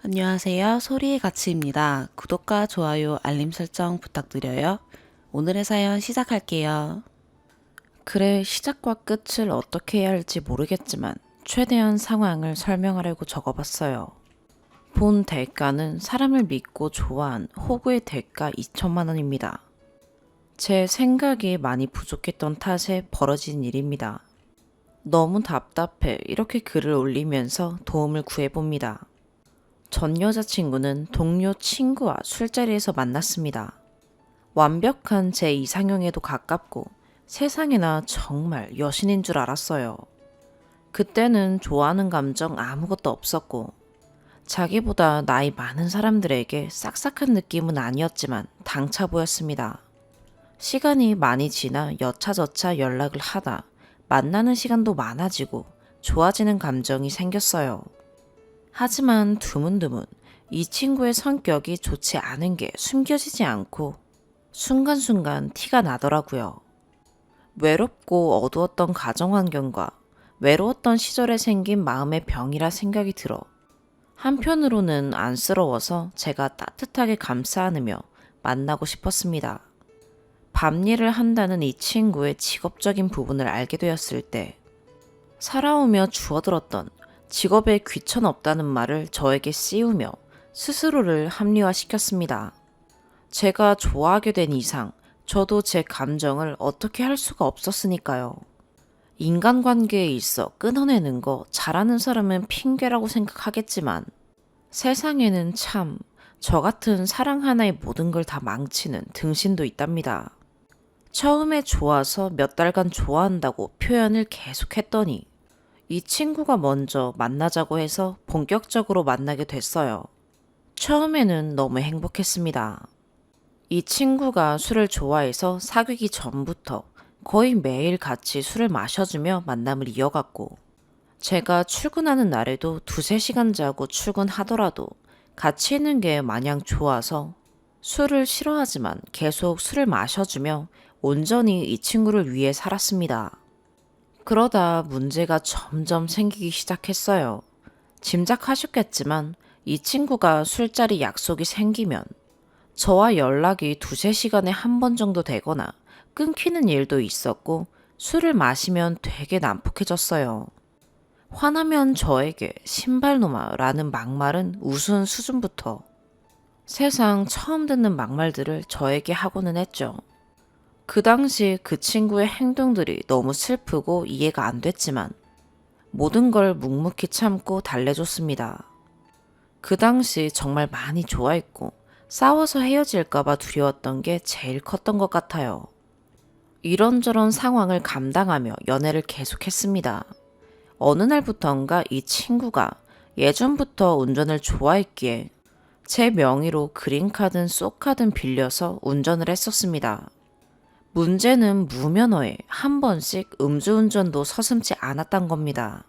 안녕하세요. 소리의 가치입니다. 구독과 좋아요, 알림 설정 부탁드려요. 오늘의 사연 시작할게요. 글의 시작과 끝을 어떻게 해야 할지 모르겠지만 최대한 상황을 설명하려고 적어봤어요. 본 대가는 사람을 믿고 좋아한 호구의 대가 2천만 원입니다. 제 생각이 많이 부족했던 탓에 벌어진 일입니다. 너무 답답해 이렇게 글을 올리면서 도움을 구해봅니다. 전 여자친구는 동료 친구와 술자리에서 만났습니다. 완벽한 제 이상형에도 가깝고 세상에나 정말 여신인 줄 알았어요. 그때는 좋아하는 감정 아무것도 없었고 자기보다 나이 많은 사람들에게 싹싹한 느낌은 아니었지만 당차 보였습니다. 시간이 많이 지나 여차저차 연락을 하다 만나는 시간도 많아지고 좋아지는 감정이 생겼어요. 하지만 드문드문 이 친구의 성격이 좋지 않은 게 숨겨지지 않고 순간순간 티가 나더라고요. 외롭고 어두웠던 가정 환경과 외로웠던 시절에 생긴 마음의 병이라 생각이 들어 한편으로는 안쓰러워서 제가 따뜻하게 감싸 안으며 만나고 싶었습니다. 밤 일을 한다는 이 친구의 직업적인 부분을 알게 되었을 때 살아오며 주워들었던 직업에 귀천 없다는 말을 저에게 씌우며 스스로를 합리화시켰습니다. 제가 좋아하게 된 이상 저도 제 감정을 어떻게 할 수가 없었으니까요. 인간관계에 있어 끊어내는 거 잘하는 사람은 핑계라고 생각하겠지만 세상에는 참 저 같은 사랑 하나의 모든 걸 다 망치는 등신도 있답니다. 처음에 좋아서 몇 달간 좋아한다고 표현을 계속했더니 이 친구가 먼저 만나자고 해서 본격적으로 만나게 됐어요. 처음에는 너무 행복했습니다. 이 친구가 술을 좋아해서 사귀기 전부터 거의 매일 같이 술을 마셔주며 만남을 이어갔고, 제가 출근하는 날에도 두세 시간 자고 출근하더라도 같이 있는 게 마냥 좋아서 술을 싫어하지만 계속 술을 마셔주며 온전히 이 친구를 위해 살았습니다. 그러다 문제가 점점 생기기 시작했어요. 짐작하셨겠지만 이 친구가 술자리 약속이 생기면 저와 연락이 두세 시간에 한 번 정도 되거나 끊기는 일도 있었고 술을 마시면 되게 난폭해졌어요. 화나면 저에게 신발놈아라는 막말은 우스운 수준부터 세상 처음 듣는 막말들을 저에게 하고는 했죠. 그 당시 그 친구의 행동들이 너무 슬프고 이해가 안 됐지만 모든 걸 묵묵히 참고 달래줬습니다. 그 당시 정말 많이 좋아했고 싸워서 헤어질까봐 두려웠던 게 제일 컸던 것 같아요. 이런저런 상황을 감당하며 연애를 계속했습니다. 어느 날부턴가 이 친구가 예전부터 운전을 좋아했기에 제 명의로 그린카든 쏘카든 빌려서 운전을 했었습니다. 문제는 무면허에 한 번씩 음주운전도 서슴지 않았단 겁니다.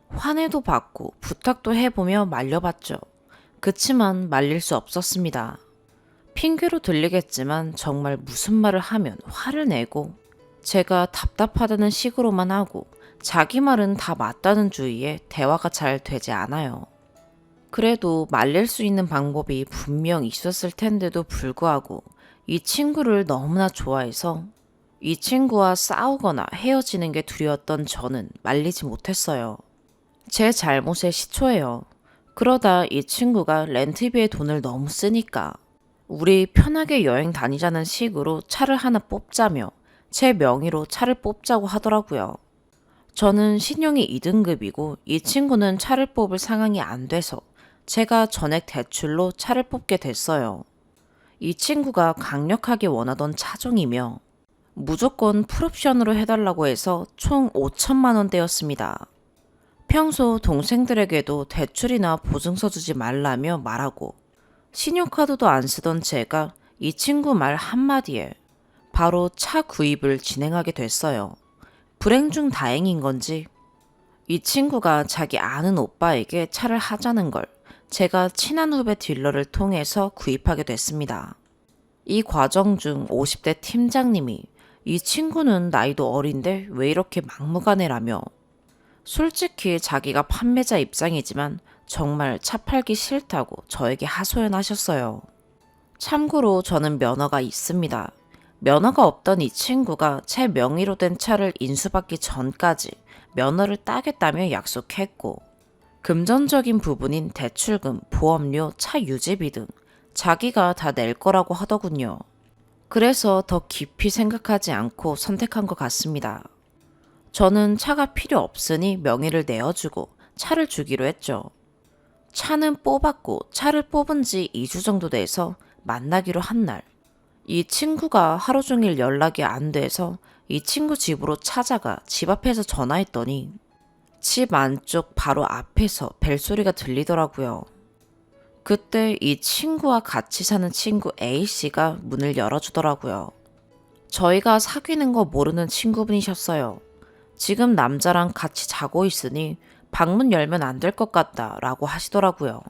환해도 받고 부탁도 해보며 말려봤죠. 그치만 말릴 수 없었습니다. 핑계로 들리겠지만 정말 무슨 말을 하면 화를 내고 제가 답답하다는 식으로만 하고 자기 말은 다 맞다는 주의에 대화가 잘 되지 않아요. 그래도 말릴 수 있는 방법이 분명 있었을 텐데도 불구하고 이 친구를 너무나 좋아해서 이 친구와 싸우거나 헤어지는 게 두려웠던 저는 말리지 못했어요. 제 잘못의 시초예요. 그러다 이 친구가 렌트비에 돈을 너무 쓰니까 우리 편하게 여행 다니자는 식으로 차를 하나 뽑자며 제 명의로 차를 뽑자고 하더라고요. 저는 신용이 2등급이고 이 친구는 차를 뽑을 상황이 안 돼서 제가 전액 대출로 차를 뽑게 됐어요. 이 친구가 강력하게 원하던 차종이며 무조건 풀옵션으로 해달라고 해서 총 5천만 원대였습니다. 평소 동생들에게도 대출이나 보증서 주지 말라며 말하고 신용카드도 안 쓰던 제가 이 친구 말 한마디에 바로 차 구입을 진행하게 됐어요. 불행 중 다행인 건지 이 친구가 자기 아는 오빠에게 차를 하자는 걸 제가 친한 후배 딜러를 통해서 구입하게 됐습니다. 이 과정 중 50대 팀장님이 이 친구는 나이도 어린데 왜 이렇게 막무가내라며 솔직히 자기가 판매자 입장이지만 정말 차 팔기 싫다고 저에게 하소연하셨어요. 참고로 저는 면허가 있습니다. 면허가 없던 이 친구가 제 명의로 된 차를 인수받기 전까지 면허를 따겠다며 약속했고, 금전적인 부분인 대출금, 보험료, 차 유지비 등 자기가 다 낼 거라고 하더군요. 그래서 더 깊이 생각하지 않고 선택한 것 같습니다. 저는 차가 필요 없으니 명의를 내어주고 차를 주기로 했죠. 차는 뽑았고 차를 뽑은 지 2주 정도 돼서 만나기로 한 날, 이 친구가 하루 종일 연락이 안 돼서 이 친구 집으로 찾아가 집 앞에서 전화했더니 집 안쪽 바로 앞에서 벨소리가 들리더라고요. 그때 이 친구와 같이 사는 친구 A씨가 문을 열어주더라고요. 저희가 사귀는 거 모르는 친구분이셨어요. 지금 남자랑 같이 자고 있으니 방문 열면 안 될 것 같다 라고 하시더라고요.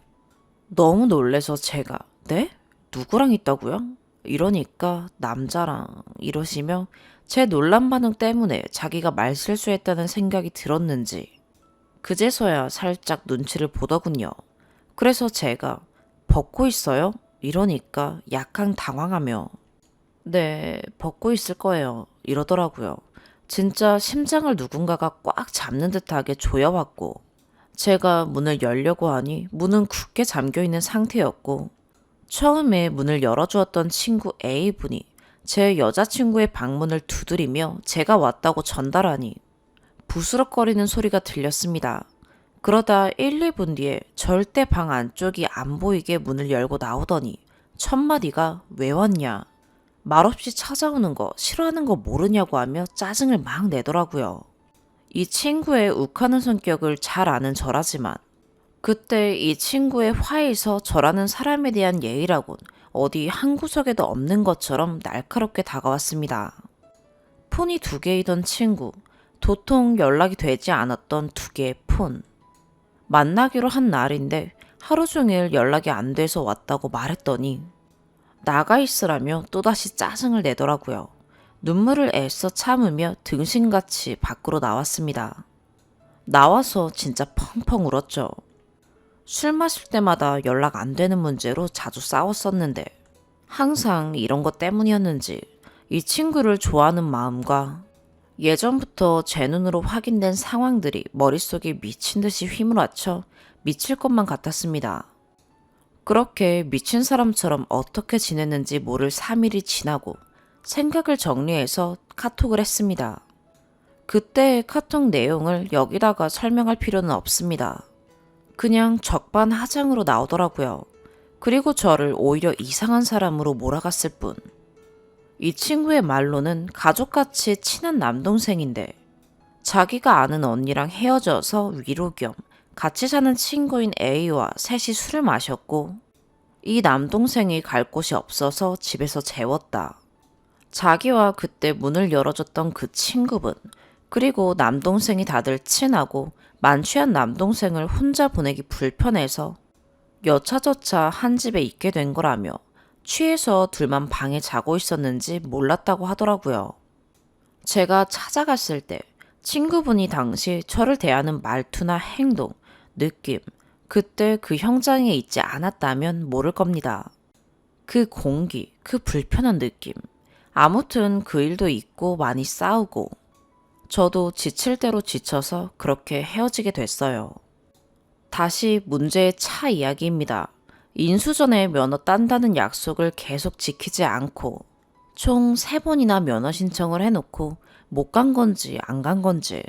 너무 놀래서 제가 네? 누구랑 있다고요? 이러니까 남자랑 이러시며 제 놀란 반응 때문에 자기가 말실수했다는 생각이 들었는지 그제서야 살짝 눈치를 보더군요. 그래서 제가 벗고 있어요? 이러니까 약간 당황하며 네, 벗고 있을 거예요. 이러더라고요. 진짜 심장을 누군가가 꽉 잡는 듯하게 조여왔고, 제가 문을 열려고 하니 문은 굳게 잠겨있는 상태였고, 처음에 문을 열어주었던 친구 A분이 제 여자친구의 방문을 두드리며 제가 왔다고 전달하니 부스럭거리는 소리가 들렸습니다. 그러다 1, 2분 뒤에 절대 방 안쪽이 안 보이게 문을 열고 나오더니 첫마디가 왜 왔냐? 말없이 찾아오는 거 싫어하는 거 모르냐고 하며 짜증을 막 내더라고요. 이 친구의 욱하는 성격을 잘 아는 저라지만 그때 이 친구의 화에서 저라는 사람에 대한 예의라곤 어디 한 구석에도 없는 것처럼 날카롭게 다가왔습니다. 폰이 2개이던 친구, 도통 연락이 되지 않았던 2개의 폰. 만나기로 한 날인데 하루 종일 연락이 안 돼서 왔다고 말했더니 나가 있으라며 또다시 짜증을 내더라고요. 눈물을 애써 참으며 등신같이 밖으로 나왔습니다. 나와서 진짜 펑펑 울었죠. 술 마실 때마다 연락 안 되는 문제로 자주 싸웠었는데 항상 이런 것 때문이었는지 이 친구를 좋아하는 마음과 예전부터 제 눈으로 확인된 상황들이 머릿속에 미친 듯이 휘몰아쳐 미칠 것만 같았습니다. 그렇게 미친 사람처럼 어떻게 지냈는지 모를 3일이 지나고 생각을 정리해서 카톡을 했습니다. 그때의 카톡 내용을 여기다가 설명할 필요는 없습니다. 그냥 적반하장으로 나오더라고요. 그리고 저를 오히려 이상한 사람으로 몰아갔을 뿐. 이 친구의 말로는 가족같이 친한 남동생인데 자기가 아는 언니랑 헤어져서 위로 겸 같이 사는 친구인 A와 셋이 술을 마셨고 이 남동생이 갈 곳이 없어서 집에서 재웠다. 자기와 그때 문을 열어줬던 그 친구분 그리고 남동생이 다들 친하고 만취한 남동생을 혼자 보내기 불편해서 여차저차 한 집에 있게 된 거라며 취해서 둘만 방에 자고 있었는지 몰랐다고 하더라고요. 제가 찾아갔을 때 친구분이 당시 저를 대하는 말투나 행동, 느낌, 그때 그 현장에 있지 않았다면 모를 겁니다. 그 공기, 그 불편한 느낌. 아무튼 그 일도 있고 많이 싸우고 저도 지칠 대로 지쳐서 그렇게 헤어지게 됐어요. 다시 문제의 차 이야기입니다. 인수 전에 면허 딴다는 약속을 계속 지키지 않고 총 3번이나 면허 신청을 해놓고 못 간 건지 안 간 건지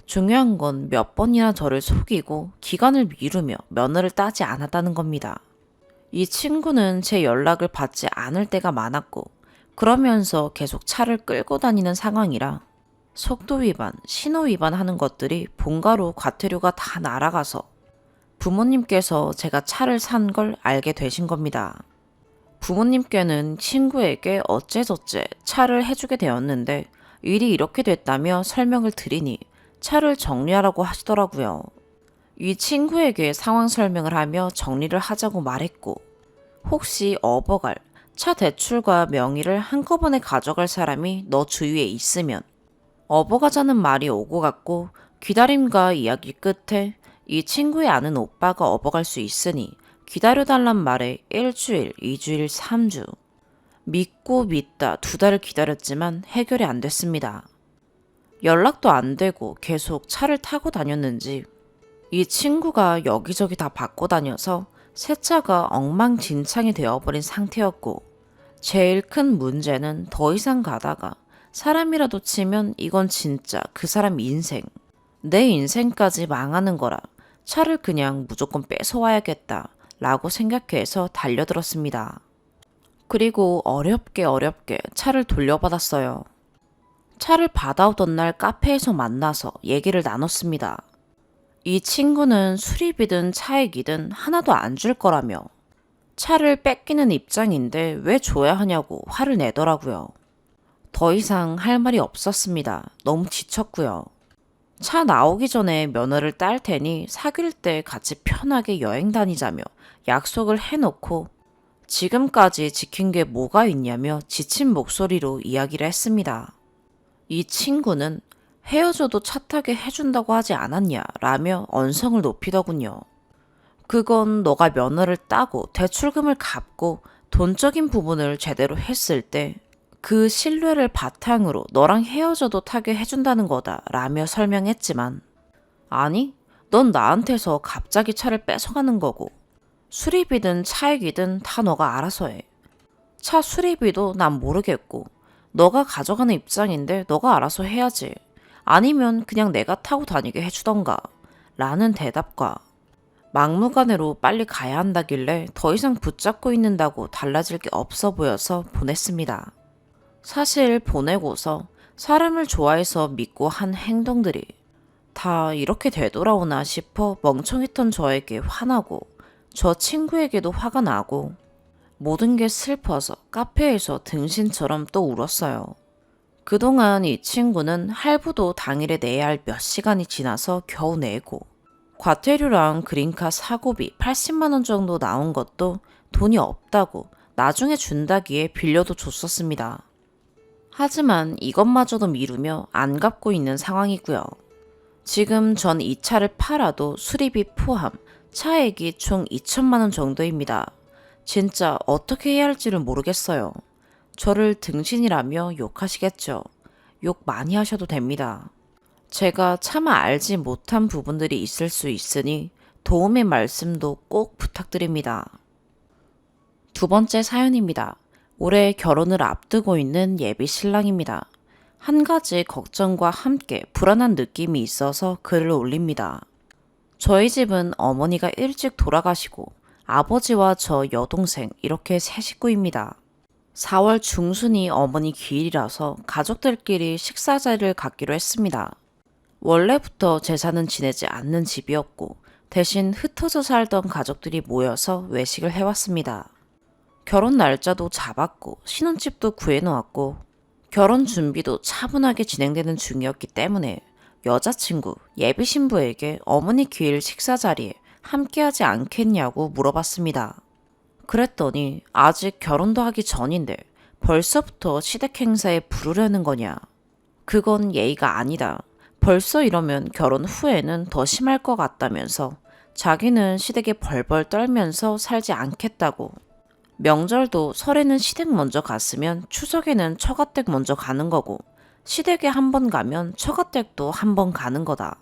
중요한 건 몇 번이나 저를 속이고 기간을 미루며 면허를 따지 않았다는 겁니다. 이 친구는 제 연락을 받지 않을 때가 많았고 그러면서 계속 차를 끌고 다니는 상황이라 속도 위반, 신호 위반하는 것들이 본가로 과태료가 다 날아가서 부모님께서 제가 차를 산 걸 알게 되신 겁니다. 부모님께는 친구에게 어째저째 차를 해주게 되었는데 일이 이렇게 됐다며 설명을 드리니 차를 정리하라고 하시더라고요. 이 친구에게 상황 설명을 하며 정리를 하자고 말했고 혹시 업어갈 차 대출과 명의를 한꺼번에 가져갈 사람이 너 주위에 있으면 업어가자는 말이 오고 갔고 기다림과 이야기 끝에 이 친구의 아는 오빠가 업어갈 수 있으니 기다려달란 말에 일주일, 2주일, 3주. 믿고 믿다 2달을 기다렸지만 해결이 안 됐습니다. 연락도 안 되고 계속 차를 타고 다녔는지 이 친구가 여기저기 다 바꿔 다녀서 새 차가 엉망진창이 되어버린 상태였고 제일 큰 문제는 더 이상 가다가 사람이라도 치면 이건 진짜 그 사람 인생, 내 인생까지 망하는 거라 차를 그냥 무조건 뺏어와야겠다 라고 생각해서 달려들었습니다. 그리고 어렵게 차를 돌려받았어요. 차를 받아오던 날 카페에서 만나서 얘기를 나눴습니다. 이 친구는 수리비든 차액이든 하나도 안 줄 거라며 차를 뺏기는 입장인데 왜 줘야 하냐고 화를 내더라고요. 더 이상 할 말이 없었습니다. 너무 지쳤고요. 차 나오기 전에 면허를 딸 테니 사귈 때 같이 편하게 여행 다니자며 약속을 해놓고 지금까지 지킨 게 뭐가 있냐며 지친 목소리로 이야기를 했습니다. 이 친구는 헤어져도 차 타게 해준다고 하지 않았냐 라며 언성을 높이더군요. 그건 너가 면허를 따고 대출금을 갚고 돈적인 부분을 제대로 했을 때 그 신뢰를 바탕으로 너랑 헤어져도 타게 해준다는 거다 라며 설명했지만 아니, 넌 나한테서 갑자기 차를 뺏어가는 거고 수리비든 차액이든 다 너가 알아서 해. 차 수리비도 난 모르겠고 너가 가져가는 입장인데 너가 알아서 해야지. 아니면 그냥 내가 타고 다니게 해주던가 라는 대답과 막무가내로 빨리 가야 한다길래 더 이상 붙잡고 있는다고 달라질 게 없어 보여서 보냈습니다. 사실 보내고서 사람을 좋아해서 믿고 한 행동들이 다 이렇게 되돌아오나 싶어 멍청했던 저에게 화나고 저 친구에게도 화가 나고 모든 게 슬퍼서 카페에서 등신처럼 또 울었어요. 그동안 이 친구는 할부도 당일에 내야 할 몇 시간이 지나서 겨우 내고 과태료랑 그린카 사고비 80만 원 정도 나온 것도 돈이 없다고 나중에 준다기에 빌려도 줬었습니다. 하지만 이것마저도 미루며 안 갚고 있는 상황이고요. 지금 전 이 차를 팔아도 수리비 포함 차액이 총 2천만 원 정도입니다. 진짜 어떻게 해야 할지를 모르겠어요. 저를 등신이라며 욕하시겠죠. 욕 많이 하셔도 됩니다. 제가 차마 알지 못한 부분들이 있을 수 있으니 도움의 말씀도 꼭 부탁드립니다. 2번째 사연입니다. 올해 결혼을 앞두고 있는 예비 신랑입니다. 한 가지 걱정과 함께 불안한 느낌이 있어서 글을 올립니다. 저희 집은 어머니가 일찍 돌아가시고 아버지와 저 여동생 이렇게 3식구입니다. 4월 중순이 어머니 기일이라서 가족들끼리 식사 자리를 갖기로 했습니다. 원래부터 제사는 지내지 않는 집이었고 대신 흩어져 살던 가족들이 모여서 외식을 해왔습니다. 결혼 날짜도 잡았고 신혼집도 구해놓았고 결혼 준비도 차분하게 진행되는 중이었기 때문에 여자친구, 예비 신부에게 어머니 기일 식사 자리에 함께하지 않겠냐고 물어봤습니다. 그랬더니 아직 결혼도 하기 전인데 벌써부터 시댁 행사에 부르려는 거냐. 그건 예의가 아니다. 벌써 이러면 결혼 후에는 더 심할 것 같다면서 자기는 시댁에 벌벌 떨면서 살지 않겠다고. 명절도 설에는 시댁 먼저 갔으면 추석에는 처가댁 먼저 가는 거고 시댁에 한 번 가면 처가댁도 한 번 가는 거다.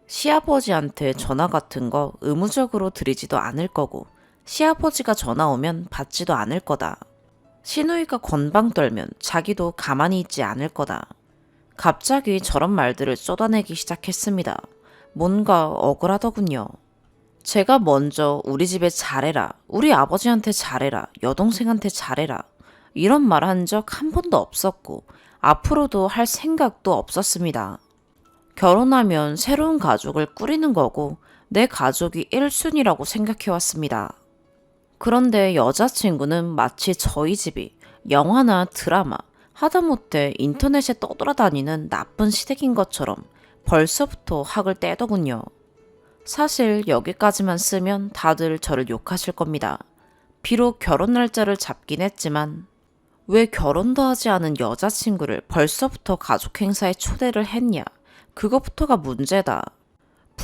시아버지한테 전화 같은 거 의무적으로 드리지도 않을 거고 시아버지가 전화 오면 받지도 않을 거다. 시누이가 건방 떨면 자기도 가만히 있지 않을 거다. 갑자기 저런 말들을 쏟아내기 시작했습니다. 뭔가 억울하더군요. 제가 먼저 우리 집에 잘해라, 우리 아버지한테 잘해라, 여동생한테 잘해라 이런 말 한 적 한 번도 없었고 앞으로도 할 생각도 없었습니다. 결혼하면 새로운 가족을 꾸리는 거고 내 가족이 1순위라고 생각해왔습니다. 그런데 여자친구는 마치 저희 집이 영화나 드라마, 하다못해 인터넷에 떠돌아다니는 나쁜 시댁인 것처럼 벌써부터 학을 떼더군요. 사실 여기까지만 쓰면 다들 저를 욕하실 겁니다. 비록 결혼 날짜를 잡긴 했지만 왜 결혼도 하지 않은 여자친구를 벌써부터 가족 행사에 초대를 했냐? 그것부터가 문제다.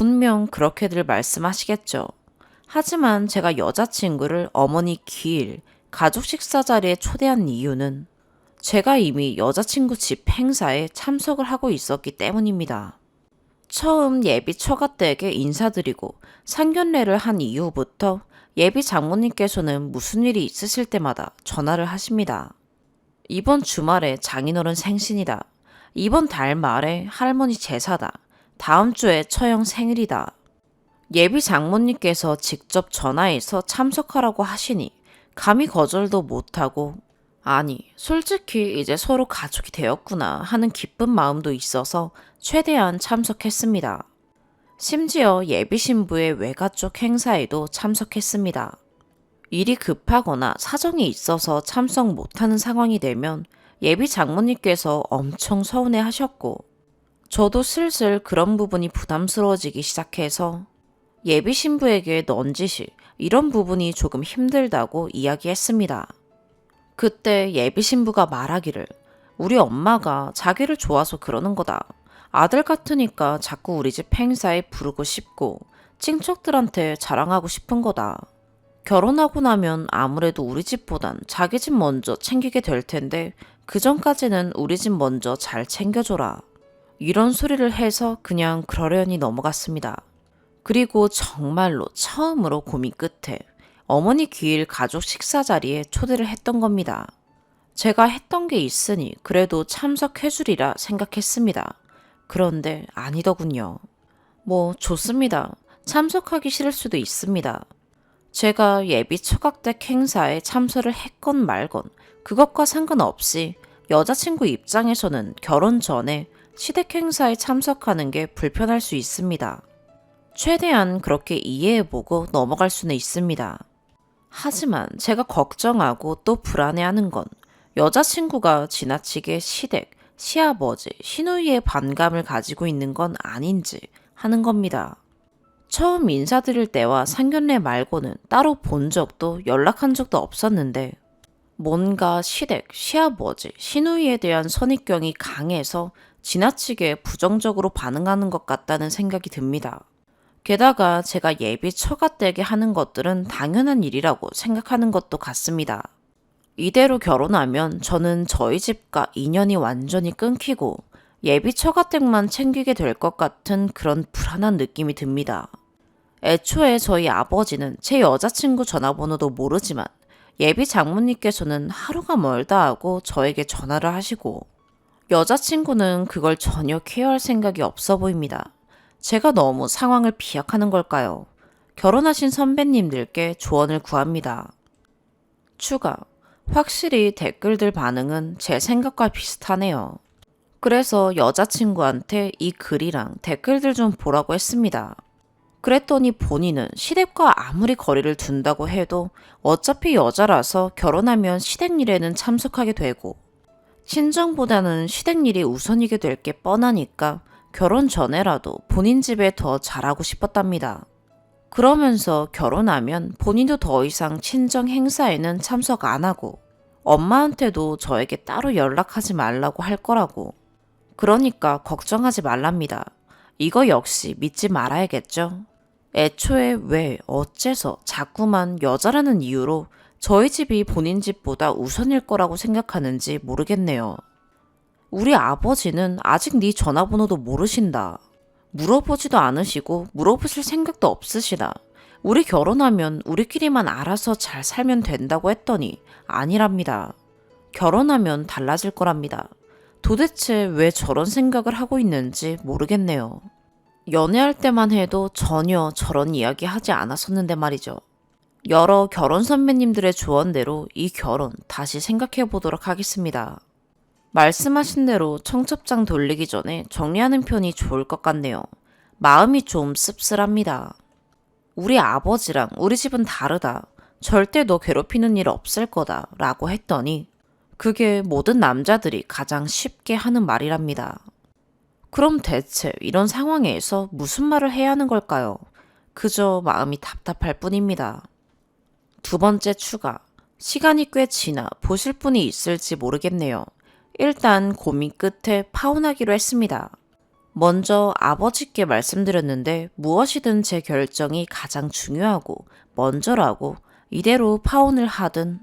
분명 그렇게들 말씀하시겠죠. 하지만 제가 여자친구를 어머니 기일, 가족 식사 자리에 초대한 이유는 제가 이미 여자친구 집 행사에 참석을 하고 있었기 때문입니다. 처음 예비 처가댁에 인사드리고 상견례를 한 이후부터 예비 장모님께서는 무슨 일이 있으실 때마다 전화를 하십니다. 이번 주말에 장인어른 생신이다. 이번 달 말에 할머니 제사다. 다음 주에 처형 생일이다. 예비 장모님께서 직접 전화해서 참석하라고 하시니 감히 거절도 못하고, 아니, 솔직히 이제 서로 가족이 되었구나 하는 기쁜 마음도 있어서 최대한 참석했습니다. 심지어 예비 신부의 외가족 행사에도 참석했습니다. 일이 급하거나 사정이 있어서 참석 못하는 상황이 되면 예비 장모님께서 엄청 서운해 하셨고, 저도 슬슬 그런 부분이 부담스러워지기 시작해서 예비 신부에게 넌지시 이런 부분이 조금 힘들다고 이야기했습니다. 그때 예비 신부가 말하기를 우리 엄마가 자기를 좋아서 그러는 거다. 아들 같으니까 자꾸 우리 집 행사에 부르고 싶고 친척들한테 자랑하고 싶은 거다. 결혼하고 나면 아무래도 우리 집보단 자기 집 먼저 챙기게 될 텐데 그 전까지는 우리 집 먼저 잘 챙겨줘라. 이런 소리를 해서 그냥 그러려니 넘어갔습니다. 그리고 정말로 처음으로 고민 끝에 어머니 기일 가족 식사 자리에 초대를 했던 겁니다. 제가 했던 게 있으니 그래도 참석해주리라 생각했습니다. 그런데 아니더군요. 뭐 좋습니다. 참석하기 싫을 수도 있습니다. 제가 예비 처갓댁 행사에 참석을 했건 말건 그것과 상관없이 여자친구 입장에서는 결혼 전에 시댁 행사에 참석하는 게 불편할 수 있습니다. 최대한 그렇게 이해해보고 넘어갈 수는 있습니다. 하지만 제가 걱정하고 또 불안해하는 건 여자친구가 지나치게 시댁, 시아버지, 시누이의 반감을 가지고 있는 건 아닌지 하는 겁니다. 처음 인사드릴 때와 상견례 말고는 따로 본 적도 연락한 적도 없었는데 뭔가 시댁, 시아버지, 시누이에 대한 선입견이 강해서 지나치게 부정적으로 반응하는 것 같다는 생각이 듭니다. 게다가 제가 예비 처가댁에 하는 것들은 당연한 일이라고 생각하는 것도 같습니다. 이대로 결혼하면 저는 저희 집과 인연이 완전히 끊기고 예비 처가댁만 챙기게 될 것 같은 그런 불안한 느낌이 듭니다. 애초에 저희 아버지는 제 여자친구 전화번호도 모르지만 예비 장모님께서는 하루가 멀다 하고 저에게 전화를 하시고 여자친구는 그걸 전혀 케어할 생각이 없어 보입니다. 제가 너무 상황을 비약하는 걸까요? 결혼하신 선배님들께 조언을 구합니다. 추가. 확실히 댓글들 반응은 제 생각과 비슷하네요. 그래서 여자친구한테 이 글이랑 댓글들 좀 보라고 했습니다. 그랬더니 본인은 시댁과 아무리 거리를 둔다고 해도 어차피 여자라서 결혼하면 시댁 일에는 참석하게 되고 친정보다는 시댁 일이 우선이게 될 게 뻔하니까 결혼 전에라도 본인 집에 더 잘하고 싶었답니다. 그러면서 결혼하면 본인도 더 이상 친정 행사에는 참석 안 하고 엄마한테도 저에게 따로 연락하지 말라고 할 거라고. 그러니까 걱정하지 말랍니다. 이거 역시 믿지 말아야겠죠? 애초에 왜 어째서 자꾸만 여자라는 이유로 저희 집이 본인 집보다 우선일 거라고 생각하는지 모르겠네요. 우리 아버지는 아직 네 전화번호도 모르신다. 물어보지도 않으시고 물어보실 생각도 없으시다. 우리 결혼하면 우리끼리만 알아서 잘 살면 된다고 했더니 아니랍니다. 결혼하면 달라질 거랍니다. 도대체 왜 저런 생각을 하고 있는지 모르겠네요. 연애할 때만 해도 전혀 저런 이야기 하지 않았었는데 말이죠. 여러 결혼 선배님들의 조언대로 이 결혼 다시 생각해 보도록 하겠습니다. 말씀하신 대로 청첩장 돌리기 전에 정리하는 편이 좋을 것 같네요. 마음이 좀 씁쓸합니다. 우리 아버지랑 우리 집은 다르다. 절대 너 괴롭히는 일 없을 거다. 라고 했더니 그게 모든 남자들이 가장 쉽게 하는 말이랍니다. 그럼 대체 이런 상황에서 무슨 말을 해야 하는 걸까요? 그저 마음이 답답할 뿐입니다. 두 번째 추가. 시간이 꽤 지나 보실 분이 있을지 모르겠네요. 일단 고민 끝에 파혼하기로 했습니다. 먼저 아버지께 말씀드렸는데 무엇이든 제 결정이 가장 중요하고 먼저라고 이대로 파혼을 하든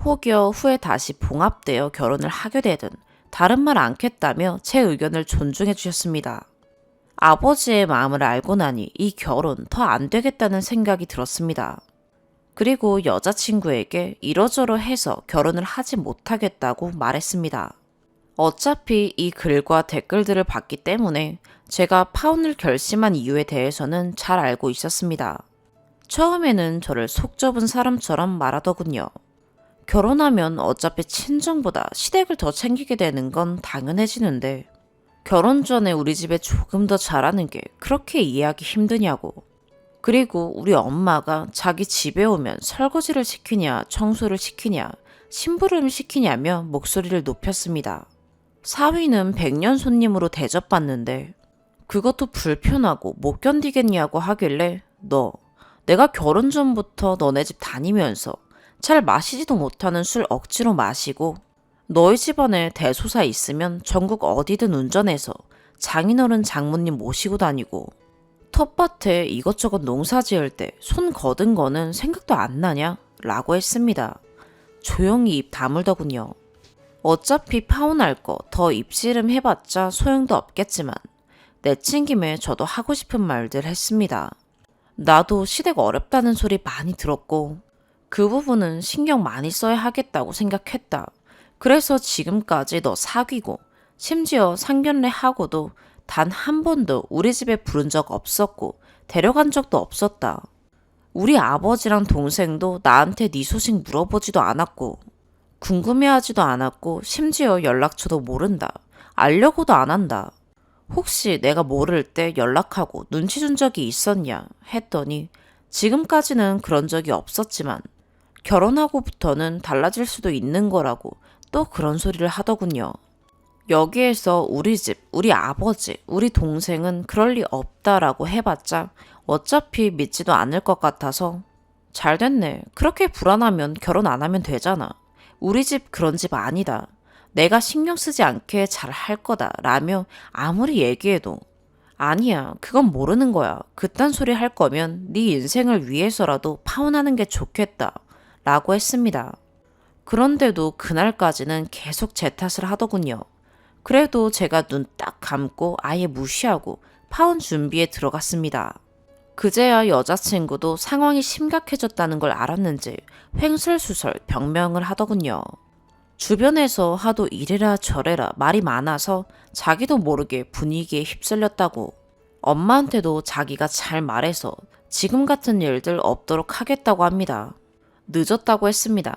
혹여 후에 다시 봉합되어 결혼을 하게 되든 다른 말 않겠다며 제 의견을 존중해 주셨습니다. 아버지의 마음을 알고 나니 이 결혼 더 안 되겠다는 생각이 들었습니다. 그리고 여자친구에게 이러저러 해서 결혼을 하지 못하겠다고 말했습니다. 어차피 이 글과 댓글들을 봤기 때문에 제가 파혼을 결심한 이유에 대해서는 잘 알고 있었습니다. 처음에는 저를 속 좁은 사람처럼 말하더군요. 결혼하면 어차피 친정보다 시댁을 더 챙기게 되는 건 당연해지는데 결혼 전에 우리 집에 조금 더 잘하는 게 그렇게 이해하기 힘드냐고. 그리고 우리 엄마가 자기 집에 오면 설거지를 시키냐 청소를 시키냐 심부름을 시키냐며 목소리를 높였습니다. 사위는 100년 손님으로 대접받는데 그것도 불편하고 못 견디겠냐고 하길래 내가 결혼 전부터 너네 집 다니면서 잘 마시지도 못하는 술 억지로 마시고 너희 집안에 대소사 있으면 전국 어디든 운전해서 장인어른 장모님 모시고 다니고 텃밭에 이것저것 농사 지을 때 손 거둔 거는 생각도 안 나냐? 라고 했습니다. 조용히 입 다물더군요. 어차피 파혼할 거 더 입씨름 해봤자 소용도 없겠지만 내친 김에 저도 하고 싶은 말들 했습니다. 나도 시댁 어렵다는 소리 많이 들었고 그 부분은 신경 많이 써야 하겠다고 생각했다. 그래서 지금까지 너 사귀고 심지어 상견례 하고도 단 한 번도 우리 집에 부른 적 없었고 데려간 적도 없었다. 우리 아버지랑 동생도 나한테 네 소식 물어보지도 않았고 궁금해하지도 않았고 심지어 연락처도 모른다. 알려고도 안 한다. 혹시 내가 모를 때 연락하고 눈치 준 적이 있었냐 했더니 지금까지는 그런 적이 없었지만 결혼하고부터는 달라질 수도 있는 거라고 또 그런 소리를 하더군요. 여기에서 우리 집, 우리 아버지, 우리 동생은 그럴 리 없다라고 해봤자 어차피 믿지도 않을 것 같아서 잘 됐네. 그렇게 불안하면 결혼 안 하면 되잖아. 우리 집 그런 집 아니다. 내가 신경 쓰지 않게 잘 할 거다 라며 아무리 얘기해도 아니야. 그건 모르는 거야. 그딴 소리 할 거면 네 인생을 위해서라도 파혼하는 게 좋겠다 라고 했습니다. 그런데도 그날까지는 계속 제 탓을 하더군요. 그래도 제가 눈 딱 감고 아예 무시하고 파혼 준비에 들어갔습니다. 그제야 여자친구도 상황이 심각해졌다는 걸 알았는지 횡설수설 변명을 하더군요. 주변에서 하도 이래라 저래라 말이 많아서 자기도 모르게 분위기에 휩쓸렸다고. 엄마한테도 자기가 잘 말해서 지금 같은 일들 없도록 하겠다고 합니다. 늦었다고 했습니다.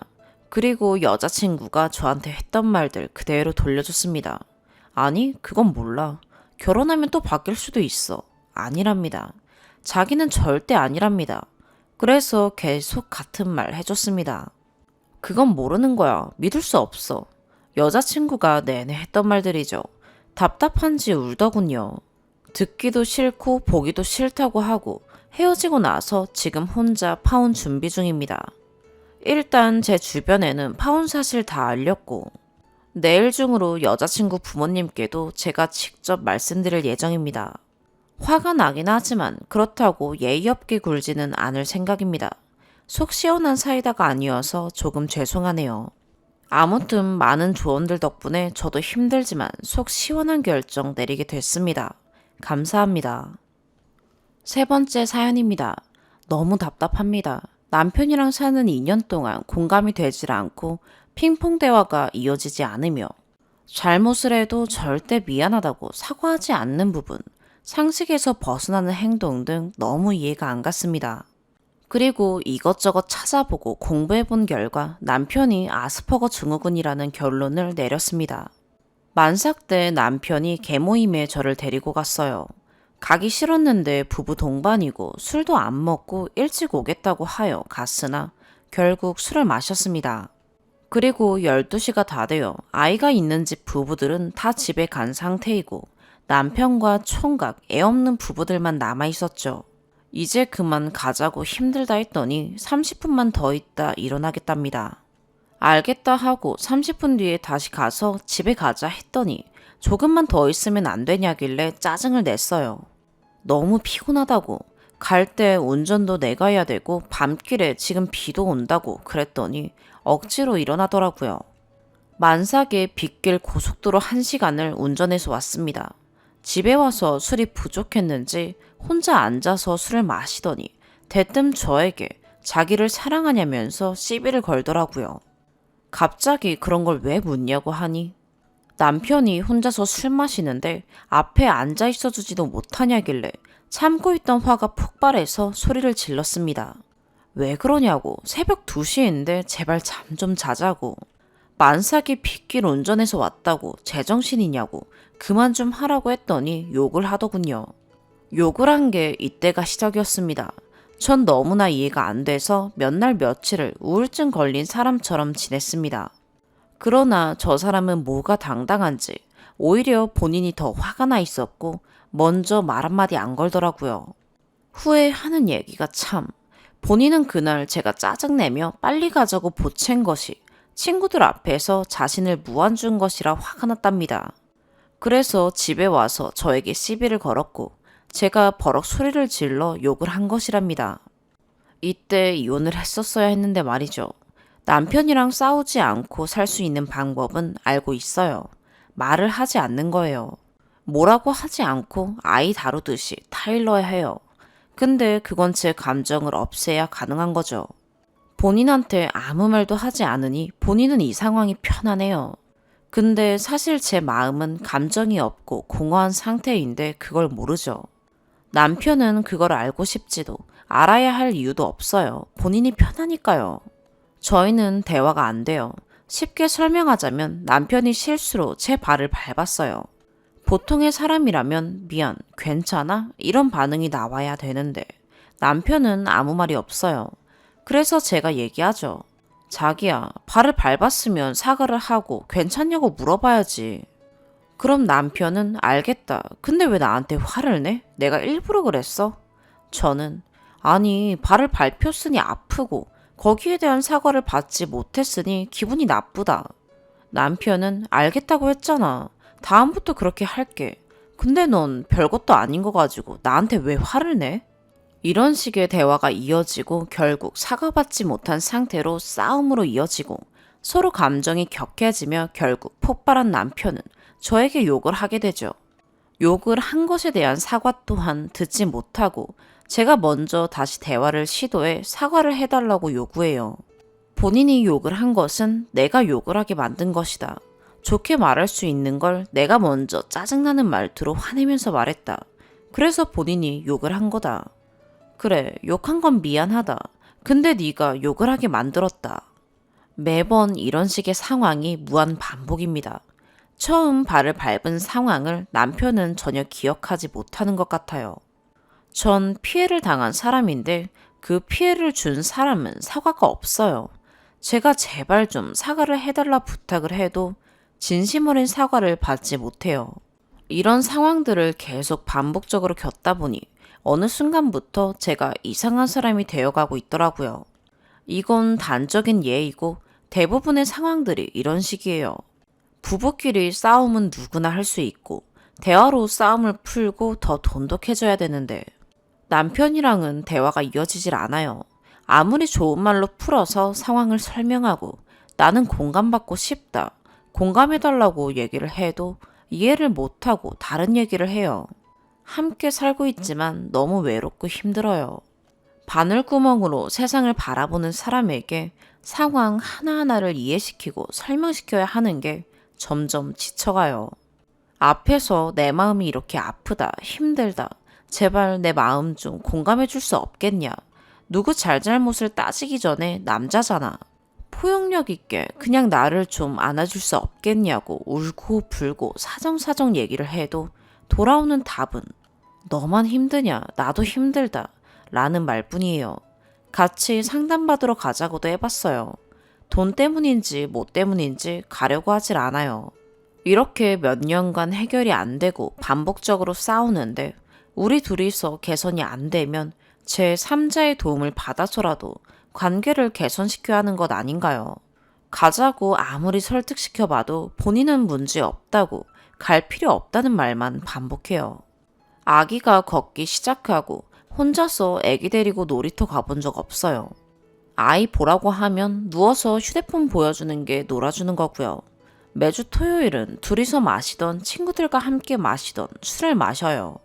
그리고 여자친구가 저한테 했던 말들 그대로 돌려줬습니다. 아니, 그건 몰라. 결혼하면 또 바뀔 수도 있어. 아니랍니다. 자기는 절대 아니랍니다. 그래서 계속 같은 말 해줬습니다. 그건 모르는 거야. 믿을 수 없어. 여자친구가 내내 했던 말들이죠. 답답한지 울더군요. 듣기도 싫고 보기도 싫다고 하고 헤어지고 나서 지금 혼자 파혼 준비 중입니다. 일단 제 주변에는 파혼 사실 다 알렸고 내일 중으로 여자친구 부모님께도 제가 직접 말씀드릴 예정입니다. 화가 나긴 하지만 그렇다고 예의 없게 굴지는 않을 생각입니다. 속 시원한 사이다가 아니어서 조금 죄송하네요. 아무튼 많은 조언들 덕분에 저도 힘들지만 속 시원한 결정 내리게 됐습니다. 감사합니다. 세 번째 사연입니다. 너무 답답합니다. 남편이랑 사는 2년 동안 공감이 되질 않고 핑퐁 대화가 이어지지 않으며 잘못을 해도 절대 미안하다고 사과하지 않는 부분, 상식에서 벗어나는 행동 등 너무 이해가 안 갔습니다. 그리고 이것저것 찾아보고 공부해본 결과 남편이 아스퍼거 증후군이라는 결론을 내렸습니다. 만삭 때 남편이 개모임에 저를 데리고 갔어요. 가기 싫었는데 부부 동반이고 술도 안 먹고 일찍 오겠다고 하여 갔으나 결국 술을 마셨습니다. 그리고 12시가 다 되어 아이가 있는 집 부부들은 다 집에 간 상태이고 남편과 총각 애 없는 부부들만 남아 있었죠. 이제 그만 가자고 힘들다 했더니 30분만 더 있다 일어나겠답니다. 알겠다 하고 30분 뒤에 다시 가서 집에 가자 했더니 조금만 더 있으면 안 되냐길래 짜증을 냈어요. 너무 피곤하다고. 갈 때 운전도 내가 해야 되고 밤길에 지금 비도 온다고 그랬더니 억지로 일어나더라고요. 만삭의 빗길 고속도로 1시간을 운전해서 왔습니다. 집에 와서 술이 부족했는지 혼자 앉아서 술을 마시더니 대뜸 저에게 자기를 사랑하냐면서 시비를 걸더라고요. 갑자기 그런 걸 왜 묻냐고 하니 남편이 혼자서 술 마시는데 앞에 앉아 있어 주지도 못하냐길래 참고 있던 화가 폭발해서 소리를 질렀습니다. 왜 그러냐고. 새벽 2시인데 제발 잠 좀 자자고. 만삭이 빗길 운전해서 왔다고 제정신이냐고 그만 좀 하라고 했더니 욕을 하더군요. 욕을 한 게 이때가 시작이었습니다. 전 너무나 이해가 안 돼서 몇 날 며칠을 우울증 걸린 사람처럼 지냈습니다. 그러나 저 사람은 뭐가 당당한지 오히려 본인이 더 화가 나 있었고 먼저 말 한마디 안 걸더라고요. 후에 하는 얘기가 참, 본인은 그날 제가 짜증내며 빨리 가자고 보챈 것이 친구들 앞에서 자신을 무안준 것이라 화가 났답니다. 그래서 집에 와서 저에게 시비를 걸었고 제가 버럭 소리를 질러 욕을 한 것이랍니다. 이때 이혼을 했었어야 했는데 말이죠. 남편이랑 싸우지 않고 살 수 있는 방법은 알고 있어요. 말을 하지 않는 거예요. 뭐라고 하지 않고 아이 다루듯이 타일러야 해요. 근데 그건 제 감정을 없애야 가능한 거죠. 본인한테 아무 말도 하지 않으니 본인은 이 상황이 편하네요. 근데 사실 제 마음은 감정이 없고 공허한 상태인데 그걸 모르죠. 남편은 그걸 알고 싶지도 알아야 할 이유도 없어요. 본인이 편하니까요. 저희는 대화가 안 돼요. 쉽게 설명하자면 남편이 실수로 제 발을 밟았어요. 보통의 사람이라면 미안, 괜찮아? 이런 반응이 나와야 되는데 남편은 아무 말이 없어요. 그래서 제가 얘기하죠. 자기야, 발을 밟았으면 사과를 하고 괜찮냐고 물어봐야지. 그럼 남편은 알겠다. 근데 왜 나한테 화를 내? 내가 일부러 그랬어? 저는 아니, 발을 밟혔으니 아프고 거기에 대한 사과를 받지 못했으니 기분이 나쁘다. 남편은 알겠다고 했잖아. 다음부터 그렇게 할게. 근데 넌 별것도 아닌 거 가지고 나한테 왜 화를 내? 이런 식의 대화가 이어지고 결국 사과받지 못한 상태로 싸움으로 이어지고 서로 감정이 격해지며 결국 폭발한 남편은 저에게 욕을 하게 되죠. 욕을 한 것에 대한 사과 또한 듣지 못하고 제가 먼저 다시 대화를 시도해 사과를 해달라고 요구해요. 본인이 욕을 한 것은 내가 욕을 하게 만든 것이다. 좋게 말할 수 있는 걸 내가 먼저 짜증나는 말투로 화내면서 말했다. 그래서 본인이 욕을 한 거다. 그래, 욕한 건 미안하다. 근데 네가 욕을 하게 만들었다. 매번 이런 식의 상황이 무한 반복입니다. 처음 발을 밟은 상황을 남편은 전혀 기억하지 못하는 것 같아요. 전 피해를 당한 사람인데 그 피해를 준 사람은 사과가 없어요. 제가 제발 좀 사과를 해달라 부탁을 해도 진심 어린 사과를 받지 못해요. 이런 상황들을 계속 반복적으로 겪다 보니 어느 순간부터 제가 이상한 사람이 되어가고 있더라고요. 이건 단적인 예이고 대부분의 상황들이 이런 식이에요. 부부끼리 싸움은 누구나 할 수 있고 대화로 싸움을 풀고 더 돈독해져야 되는데 남편이랑은 대화가 이어지질 않아요. 아무리 좋은 말로 풀어서 상황을 설명하고 나는 공감받고 싶다, 공감해달라고 얘기를 해도 이해를 못하고 다른 얘기를 해요. 함께 살고 있지만 너무 외롭고 힘들어요. 바늘구멍으로 세상을 바라보는 사람에게 상황 하나하나를 이해시키고 설명시켜야 하는 게 점점 지쳐가요. 앞에서 내 마음이 이렇게 아프다, 힘들다, 제발 내 마음 좀 공감해 줄 수 없겠냐. 누구 잘잘못을 따지기 전에 남자잖아. 포용력 있게 그냥 나를 좀 안아줄 수 없겠냐고 울고 불고 사정사정 얘기를 해도 돌아오는 답은 너만 힘드냐, 나도 힘들다 라는 말뿐이에요. 같이 상담받으러 가자고도 해봤어요. 돈 때문인지 뭐 때문인지 가려고 하질 않아요. 이렇게 몇 년간 해결이 안 되고 반복적으로 싸우는데 우리 둘이서 개선이 안 되면 제3자의 도움을 받아서라도 관계를 개선시켜야 하는 것 아닌가요? 가자고 아무리 설득시켜봐도 본인은 문제 없다고 갈 필요 없다는 말만 반복해요. 아기가 걷기 시작하고 혼자서 아기 데리고 놀이터 가본 적 없어요. 아이 보라고 하면 누워서 휴대폰 보여주는 게 놀아주는 거고요. 매주 토요일은 둘이서 마시던 친구들과 함께 마시던 술을 마셔요.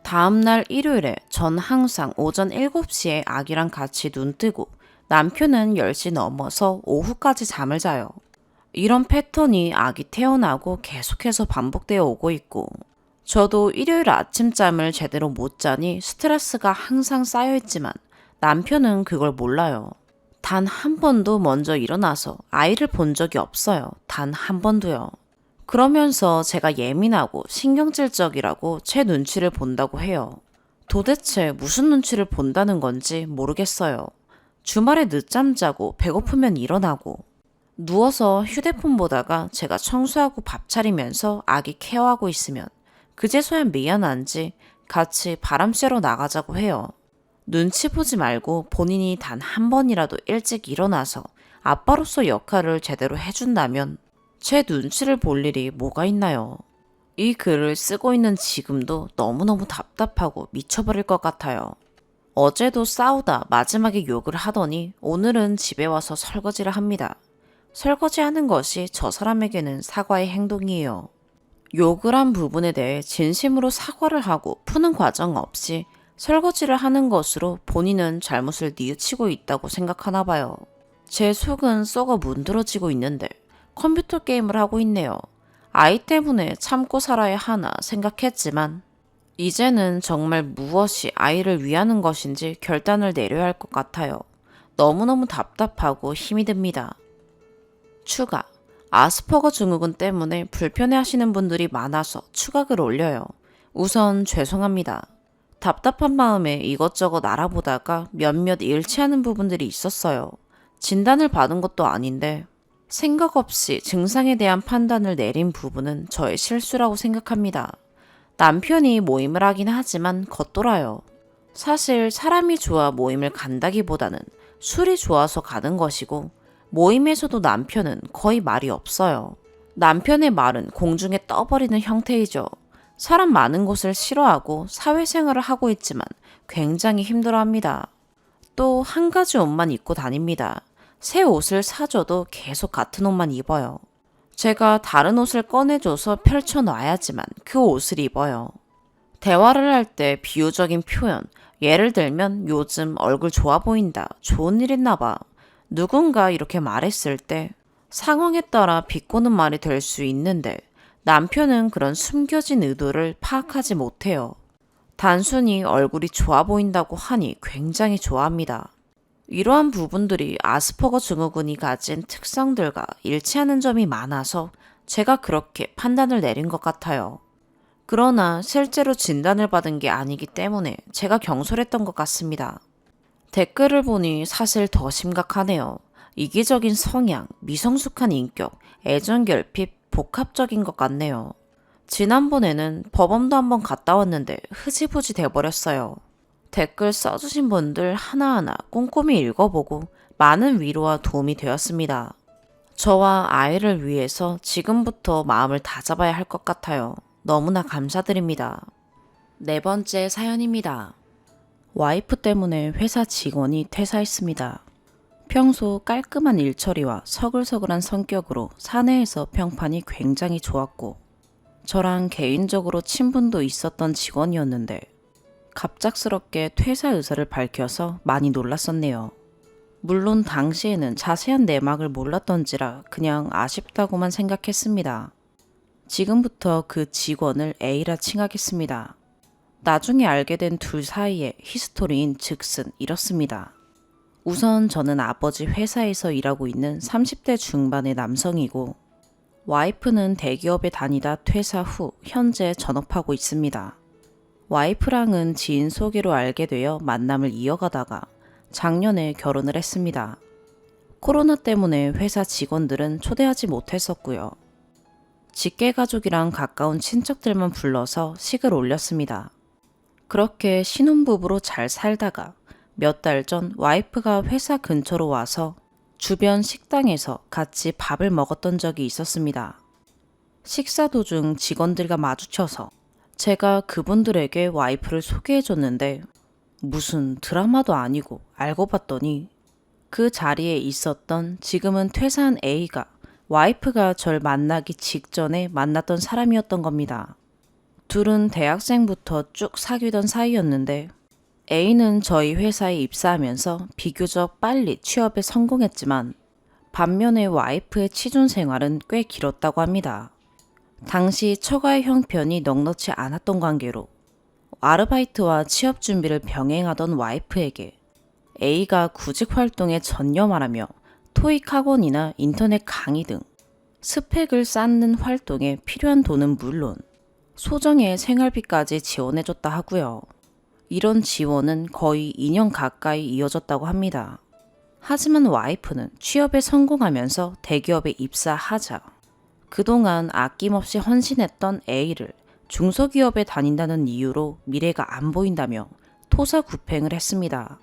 다음날 일요일에 전 항상 오전 7시에 아기랑 같이 눈 뜨고 남편은 10시 넘어서 오후까지 잠을 자요. 이런 패턴이 아기 태어나고 계속해서 반복되어 오고 있고 저도 일요일 아침잠을 제대로 못 자니 스트레스가 항상 쌓여있지만 남편은 그걸 몰라요. 단 한 번도 먼저 일어나서 아이를 본 적이 없어요. 단 한 번도요. 그러면서 제가 예민하고 신경질적이라고 제 눈치를 본다고 해요. 도대체 무슨 눈치를 본다는 건지 모르겠어요. 주말에 늦잠 자고 배고프면 일어나고 누워서 휴대폰 보다가 제가 청소하고 밥 차리면서 아기 케어하고 있으면 그제서야 미안한지 같이 바람 쐬러 나가자고 해요. 눈치 보지 말고 본인이 단 한 번이라도 일찍 일어나서 아빠로서 역할을 제대로 해준다면 제 눈치를 볼 일이 뭐가 있나요? 이 글을 쓰고 있는 지금도 너무너무 답답하고 미쳐버릴 것 같아요. 어제도 싸우다 마지막에 욕을 하더니 오늘은 집에 와서 설거지를 합니다. 설거지하는 것이 저 사람에게는 사과의 행동이에요. 욕을 한 부분에 대해 진심으로 사과를 하고 푸는 과정 없이 설거지를 하는 것으로 본인은 잘못을 뉘우치고 있다고 생각하나 봐요. 제 속은 썩어 문드러지고 있는데 컴퓨터 게임을 하고 있네요. 아이 때문에 참고 살아야 하나 생각했지만 이제는 정말 무엇이 아이를 위하는 것인지 결단을 내려야 할 것 같아요. 너무너무 답답하고 힘이 듭니다. 추가. 아스퍼거 증후군 때문에 불편해하시는 분들이 많아서 추가글 올려요. 우선 죄송합니다. 답답한 마음에 이것저것 알아보다가 몇몇 일치하는 부분들이 있었어요. 진단을 받은 것도 아닌데 생각 없이 증상에 대한 판단을 내린 부분은 저의 실수라고 생각합니다. 남편이 모임을 하긴 하지만 겉돌아요. 사실 사람이 좋아 모임을 간다기보다는 술이 좋아서 가는 것이고 모임에서도 남편은 거의 말이 없어요. 남편의 말은 공중에 떠버리는 형태이죠. 사람 많은 곳을 싫어하고 사회생활을 하고 있지만 굉장히 힘들어합니다. 또 한 가지 옷만 입고 다닙니다. 새 옷을 사줘도 계속 같은 옷만 입어요. 제가 다른 옷을 꺼내줘서 펼쳐놔야지만 그 옷을 입어요. 대화를 할 때 비유적인 표현, 예를 들면 요즘 얼굴 좋아 보인다, 좋은 일 있나 봐. 누군가 이렇게 말했을 때 상황에 따라 비꼬는 말이 될 수 있는데 남편은 그런 숨겨진 의도를 파악하지 못해요. 단순히 얼굴이 좋아 보인다고 하니 굉장히 좋아합니다. 이러한 부분들이 아스퍼거 증후군이 가진 특성들과 일치하는 점이 많아서 제가 그렇게 판단을 내린 것 같아요. 그러나 실제로 진단을 받은 게 아니기 때문에 제가 경솔했던 것 같습니다. 댓글을 보니 사실 더 심각하네요. 이기적인 성향, 미성숙한 인격, 애정결핍, 복합적인 것 같네요. 지난번에는 법원도 한번 갔다 왔는데 흐지부지 돼버렸어요. 댓글 써주신 분들 하나하나 꼼꼼히 읽어보고 많은 위로와 도움이 되었습니다. 저와 아이를 위해서 지금부터 마음을 다잡아야 할 것 같아요. 너무나 감사드립니다. 네 번째 사연입니다. 와이프 때문에 회사 직원이 퇴사했습니다. 평소 깔끔한 일처리와 서글서글한 성격으로 사내에서 평판이 굉장히 좋았고 저랑 개인적으로 친분도 있었던 직원이었는데 갑작스럽게 퇴사 의사를 밝혀서 많이 놀랐었네요. 물론 당시에는 자세한 내막을 몰랐던지라 그냥 아쉽다고만 생각했습니다. 지금부터 그 직원을 A라 칭하겠습니다. 나중에 알게 된 둘 사이의 히스토리인 즉슨 이렇습니다. 우선 저는 아버지 회사에서 일하고 있는 30대 중반의 남성이고 와이프는 대기업에 다니다 퇴사 후 현재 전업하고 있습니다. 와이프랑은 지인 소개로 알게 되어 만남을 이어가다가 작년에 결혼을 했습니다. 코로나 때문에 회사 직원들은 초대하지 못했었고요. 직계가족이랑 가까운 친척들만 불러서 식을 올렸습니다. 그렇게 신혼부부로 잘 살다가 몇 달 전 와이프가 회사 근처로 와서 주변 식당에서 같이 밥을 먹었던 적이 있었습니다. 식사 도중 직원들과 마주쳐서 제가 그분들에게 와이프를 소개해줬는데 무슨 드라마도 아니고 알고 봤더니 그 자리에 있었던 지금은 퇴사한 A가 와이프가 절 만나기 직전에 만났던 사람이었던 겁니다. 둘은 대학생부터 쭉 사귀던 사이였는데 A는 저희 회사에 입사하면서 비교적 빨리 취업에 성공했지만 반면에 와이프의 취준 생활은 꽤 길었다고 합니다. 당시 처가의 형편이 넉넉지 않았던 관계로 아르바이트와 취업 준비를 병행하던 와이프에게 A가 구직 활동에 전념하라며 토익 학원이나 인터넷 강의 등 스펙을 쌓는 활동에 필요한 돈은 물론 소정의 생활비까지 지원해줬다 하고요. 이런 지원은 거의 2년 가까이 이어졌다고 합니다. 하지만 와이프는 취업에 성공하면서 대기업에 입사하자 그동안 아낌없이 헌신했던 A를 중소기업에 다닌다는 이유로 미래가 안 보인다며 토사구팽을 했습니다.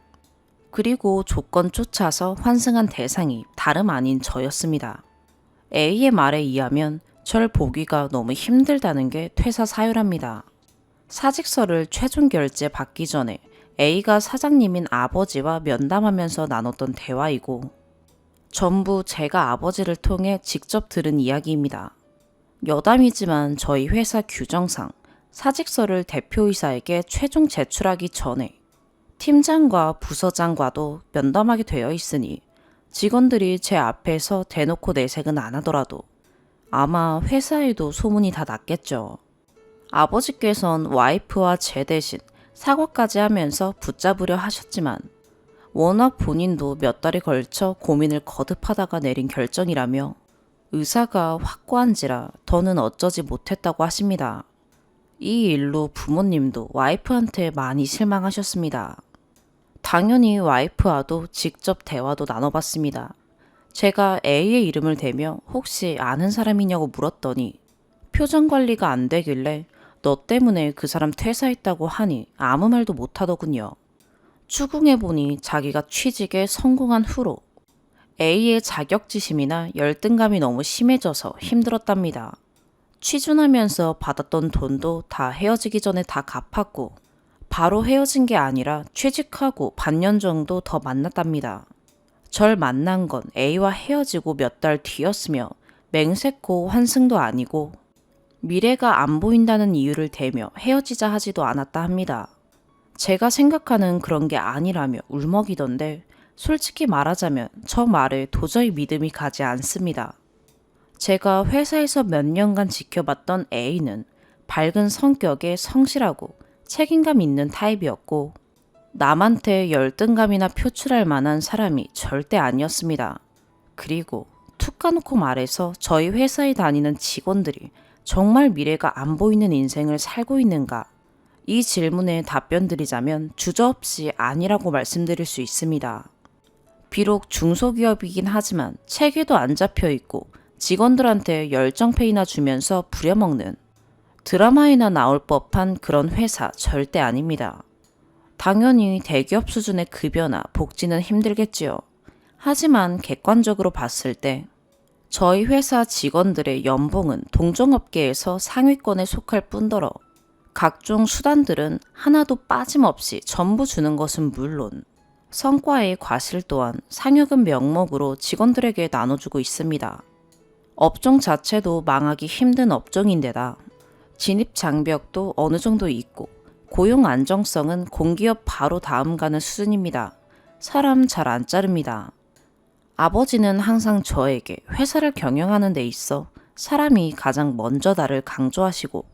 그리고 조건 쫓아서 환승한 대상이 다름 아닌 저였습니다. A의 말에 의하면 절 보기가 너무 힘들다는 게 퇴사 사유랍니다. 사직서를 최종 결제 받기 전에 A가 사장님인 아버지와 면담하면서 나눴던 대화이고 전부 제가 아버지를 통해 직접 들은 이야기입니다. 여담이지만 저희 회사 규정상 사직서를 대표이사에게 최종 제출하기 전에 팀장과 부서장과도 면담하게 되어 있으니 직원들이 제 앞에서 대놓고 내색은 안 하더라도 아마 회사에도 소문이 다 났겠죠. 아버지께선 와이프와 제 대신 사과까지 하면서 붙잡으려 하셨지만 워낙 본인도 몇 달에 걸쳐 고민을 거듭하다가 내린 결정이라며 의사가 확고한지라 더는 어쩌지 못했다고 하십니다. 이 일로 부모님도 와이프한테 많이 실망하셨습니다. 당연히 와이프와도 직접 대화도 나눠봤습니다. 제가 A의 이름을 대며 혹시 아는 사람이냐고 물었더니 표정 관리가 안 되길래 너 때문에 그 사람 퇴사했다고 하니 아무 말도 못하더군요. 추궁해보니 자기가 취직에 성공한 후로 A의 자격지심이나 열등감이 너무 심해져서 힘들었답니다. 취준하면서 받았던 돈도 다 헤어지기 전에 다 갚았고 바로 헤어진 게 아니라 취직하고 반년 정도 더 만났답니다. 절 만난 건 A와 헤어지고 몇 달 뒤였으며 맹세코 환승도 아니고 미래가 안 보인다는 이유를 대며 헤어지자 하지도 않았다 합니다. 제가 생각하는 그런 게 아니라며 울먹이던데 솔직히 말하자면 저 말에 도저히 믿음이 가지 않습니다. 제가 회사에서 몇 년간 지켜봤던 A는 밝은 성격에 성실하고 책임감 있는 타입이었고 남한테 열등감이나 표출할 만한 사람이 절대 아니었습니다. 그리고 툭 까놓고 말해서 저희 회사에 다니는 직원들이 정말 미래가 안 보이는 인생을 살고 있는가? 이 질문에 답변 드리자면 주저없이 아니라고 말씀드릴 수 있습니다. 비록 중소기업이긴 하지만 체계도 안 잡혀 있고 직원들한테 열정페이나 주면서 부려먹는 드라마에나 나올 법한 그런 회사 절대 아닙니다. 당연히 대기업 수준의 급여나 복지는 힘들겠지요. 하지만 객관적으로 봤을 때 저희 회사 직원들의 연봉은 동종업계에서 상위권에 속할 뿐더러 각종 수단들은 하나도 빠짐없이 전부 주는 것은 물론 성과의 과실 또한 상여금 명목으로 직원들에게 나눠주고 있습니다. 업종 자체도 망하기 힘든 업종인데다 진입 장벽도 어느 정도 있고 고용 안정성은 공기업 바로 다음 가는 수준입니다. 사람 잘 안 자릅니다. 아버지는 항상 저에게 회사를 경영하는 데 있어 사람이 가장 먼저다를 강조하시고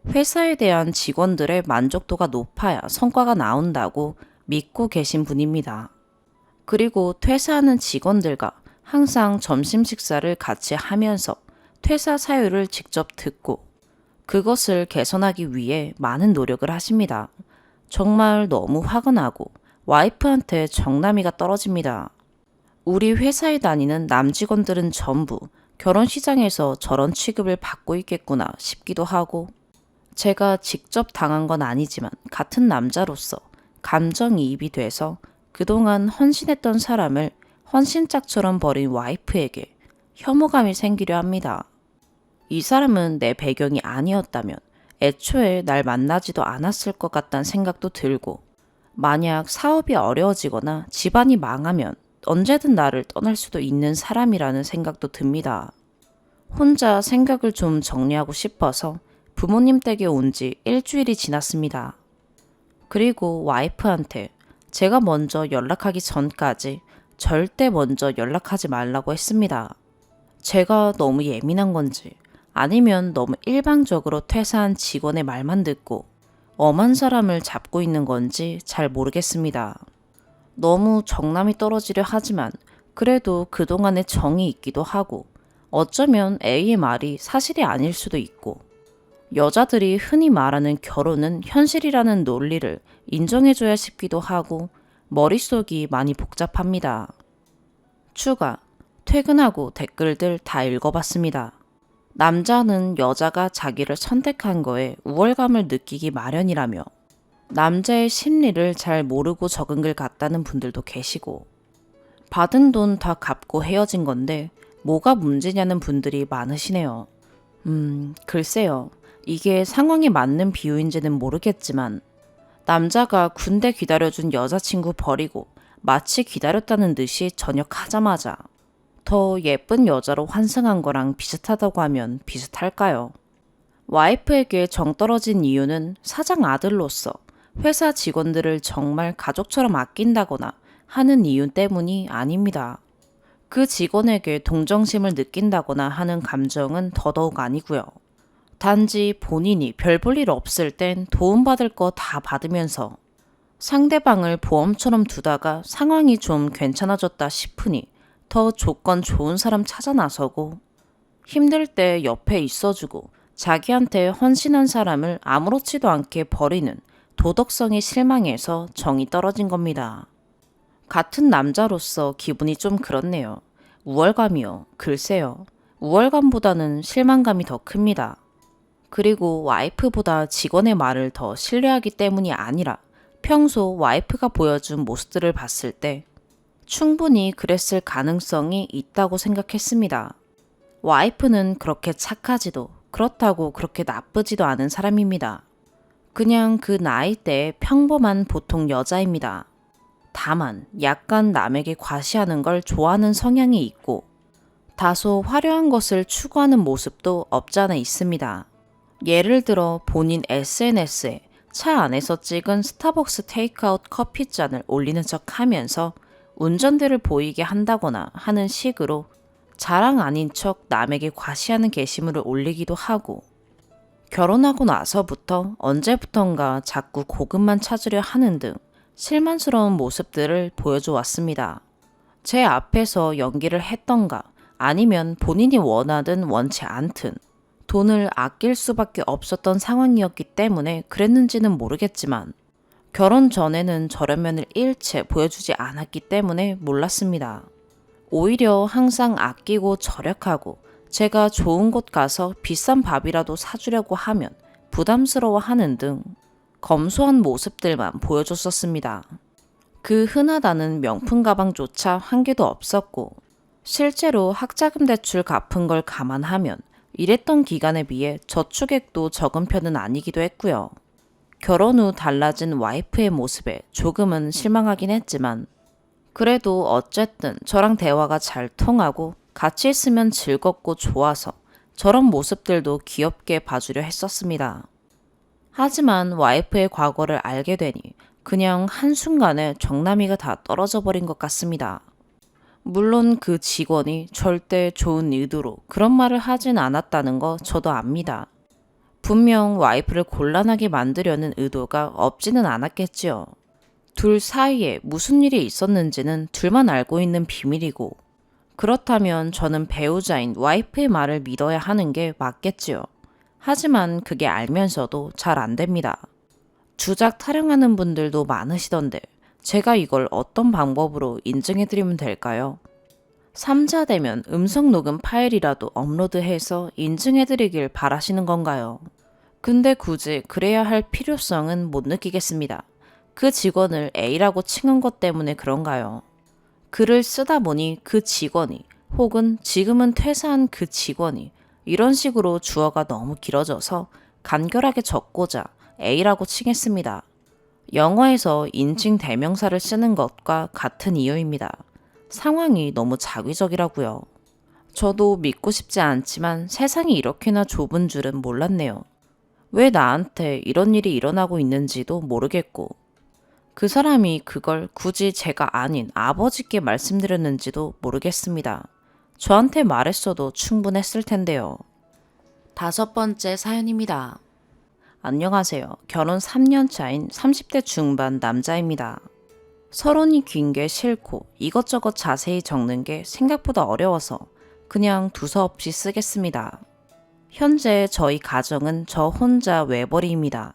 회사에 대한 직원들의 만족도가 높아야 성과가 나온다고 믿고 계신 분입니다. 그리고 퇴사하는 직원들과 항상 점심 식사를 같이 하면서 퇴사 사유를 직접 듣고 그것을 개선하기 위해 많은 노력을 하십니다. 정말 너무 화가 나고 와이프한테 정남이가 떨어집니다. 우리 회사에 다니는 남직원들은 전부 결혼시장에서 저런 취급을 받고 있겠구나 싶기도 하고 제가 직접 당한 건 아니지만 같은 남자로서 감정이입이 돼서 그동안 헌신했던 사람을 헌신짝처럼 버린 와이프에게 혐오감이 생기려 합니다. 이 사람은 내 배경이 아니었다면 애초에 날 만나지도 않았을 것 같다는 생각도 들고, 만약 사업이 어려워지거나 집안이 망하면 언제든 나를 떠날 수도 있는 사람이라는 생각도 듭니다. 혼자 생각을 좀 정리하고 싶어서 부모님 댁에 온 지 일주일이 지났습니다. 그리고 와이프한테 제가 먼저 연락하기 전까지 절대 먼저 연락하지 말라고 했습니다. 제가 너무 예민한 건지 아니면 너무 일방적으로 퇴사한 직원의 말만 듣고 엄한 사람을 잡고 있는 건지 잘 모르겠습니다. 너무 정남이 떨어지려 하지만 그래도 그동안의 정이 있기도 하고, 어쩌면 A의 말이 사실이 아닐 수도 있고, 여자들이 흔히 말하는 결혼은 현실이라는 논리를 인정해줘야 싶기도 하고, 머릿속이 많이 복잡합니다. 추가, 퇴근하고 댓글들 다 읽어봤습니다. 남자는 여자가 자기를 선택한 거에 우월감을 느끼기 마련이라며, 남자의 심리를 잘 모르고 적은 글 같다는 분들도 계시고, 받은 돈 다 갚고 헤어진 건데 뭐가 문제냐는 분들이 많으시네요. 글쎄요. 이게 상황에 맞는 비유인지는 모르겠지만, 남자가 군대 기다려준 여자친구 버리고 마치 기다렸다는 듯이 전역하자마자 더 예쁜 여자로 환승한 거랑 비슷하다고 하면 비슷할까요? 와이프에게 정 떨어진 이유는 사장 아들로서 회사 직원들을 정말 가족처럼 아낀다거나 하는 이유 때문이 아닙니다. 그 직원에게 동정심을 느낀다거나 하는 감정은 더더욱 아니고요. 단지 본인이 별 볼 일 없을 땐 도움받을 거 다 받으면서 상대방을 보험처럼 두다가 상황이 좀 괜찮아졌다 싶으니 더 조건 좋은 사람 찾아 나서고, 힘들 때 옆에 있어주고 자기한테 헌신한 사람을 아무렇지도 않게 버리는 도덕성에 실망해서 정이 떨어진 겁니다. 같은 남자로서 기분이 좀 그렇네요. 우월감이요. 글쎄요. 우월감보다는 실망감이 더 큽니다. 그리고 와이프보다 직원의 말을 더 신뢰하기 때문이 아니라 평소 와이프가 보여준 모습들을 봤을 때 충분히 그랬을 가능성이 있다고 생각했습니다. 와이프는 그렇게 착하지도 그렇다고 그렇게 나쁘지도 않은 사람입니다. 그냥 그 나이대의 평범한 보통 여자입니다. 다만 약간 남에게 과시하는 걸 좋아하는 성향이 있고, 다소 화려한 것을 추구하는 모습도 없잖아 있습니다. 예를 들어 본인 SNS에 차 안에서 찍은 스타벅스 테이크아웃 커피잔을 올리는 척 하면서 운전대를 보이게 한다거나 하는 식으로 자랑 아닌 척 남에게 과시하는 게시물을 올리기도 하고, 결혼하고 나서부터 언제부턴가 자꾸 고급만 찾으려 하는 등 실망스러운 모습들을 보여줘 왔습니다. 제 앞에서 연기를 했던가 아니면 본인이 원하든 원치 않든 돈을 아낄 수밖에 없었던 상황이었기 때문에 그랬는지는 모르겠지만, 결혼 전에는 저런 면을 일체 보여주지 않았기 때문에 몰랐습니다. 오히려 항상 아끼고 절약하고 제가 좋은 곳 가서 비싼 밥이라도 사주려고 하면 부담스러워하는 등 검소한 모습들만 보여줬었습니다. 그 흔하다는 명품 가방조차 한 개도 없었고, 실제로 학자금 대출 갚은 걸 감안하면 일했던 기간에 비해 저축액도 적은 편은 아니기도 했고요. 결혼 후 달라진 와이프의 모습에 조금은 실망하긴 했지만, 그래도 어쨌든 저랑 대화가 잘 통하고 같이 있으면 즐겁고 좋아서 저런 모습들도 귀엽게 봐주려 했었습니다. 하지만 와이프의 과거를 알게 되니 그냥 한순간에 정남이가 다 떨어져 버린 것 같습니다. 물론 그 직원이 절대 좋은 의도로 그런 말을 하진 않았다는 거 저도 압니다. 분명 와이프를 곤란하게 만들려는 의도가 없지는 않았겠지요. 둘 사이에 무슨 일이 있었는지는 둘만 알고 있는 비밀이고, 그렇다면 저는 배우자인 와이프의 말을 믿어야 하는 게 맞겠지요. 하지만 그게 알면서도 잘 안 됩니다. 주작 타령하는 분들도 많으시던데 제가 이걸 어떤 방법으로 인증해드리면 될까요? 3자 되면 음성 녹음 파일이라도 업로드해서 인증해드리길 바라시는 건가요? 근데 굳이 그래야 할 필요성은 못 느끼겠습니다. 그 직원을 A라고 칭한 것 때문에 그런가요? 글을 쓰다 보니 그 직원이, 혹은 지금은 퇴사한 그 직원이 이런 식으로 주어가 너무 길어져서 간결하게 적고자 A라고 칭했습니다. 영어에서 인칭 대명사를 쓰는 것과 같은 이유입니다. 상황이 너무 자기적이라고요. 저도 믿고 싶지 않지만 세상이 이렇게나 좁은 줄은 몰랐네요. 왜 나한테 이런 일이 일어나고 있는지도 모르겠고, 그 사람이 그걸 굳이 제가 아닌 아버지께 말씀드렸는지도 모르겠습니다. 저한테 말했어도 충분했을 텐데요. 5번째 사연입니다. 안녕하세요. 결혼 3년 차인 30대 중반 남자입니다. 서론이 긴 게 싫고 이것저것 자세히 적는 게 생각보다 어려워서 그냥 두서없이 쓰겠습니다. 현재 저희 가정은 저 혼자 외벌이입니다.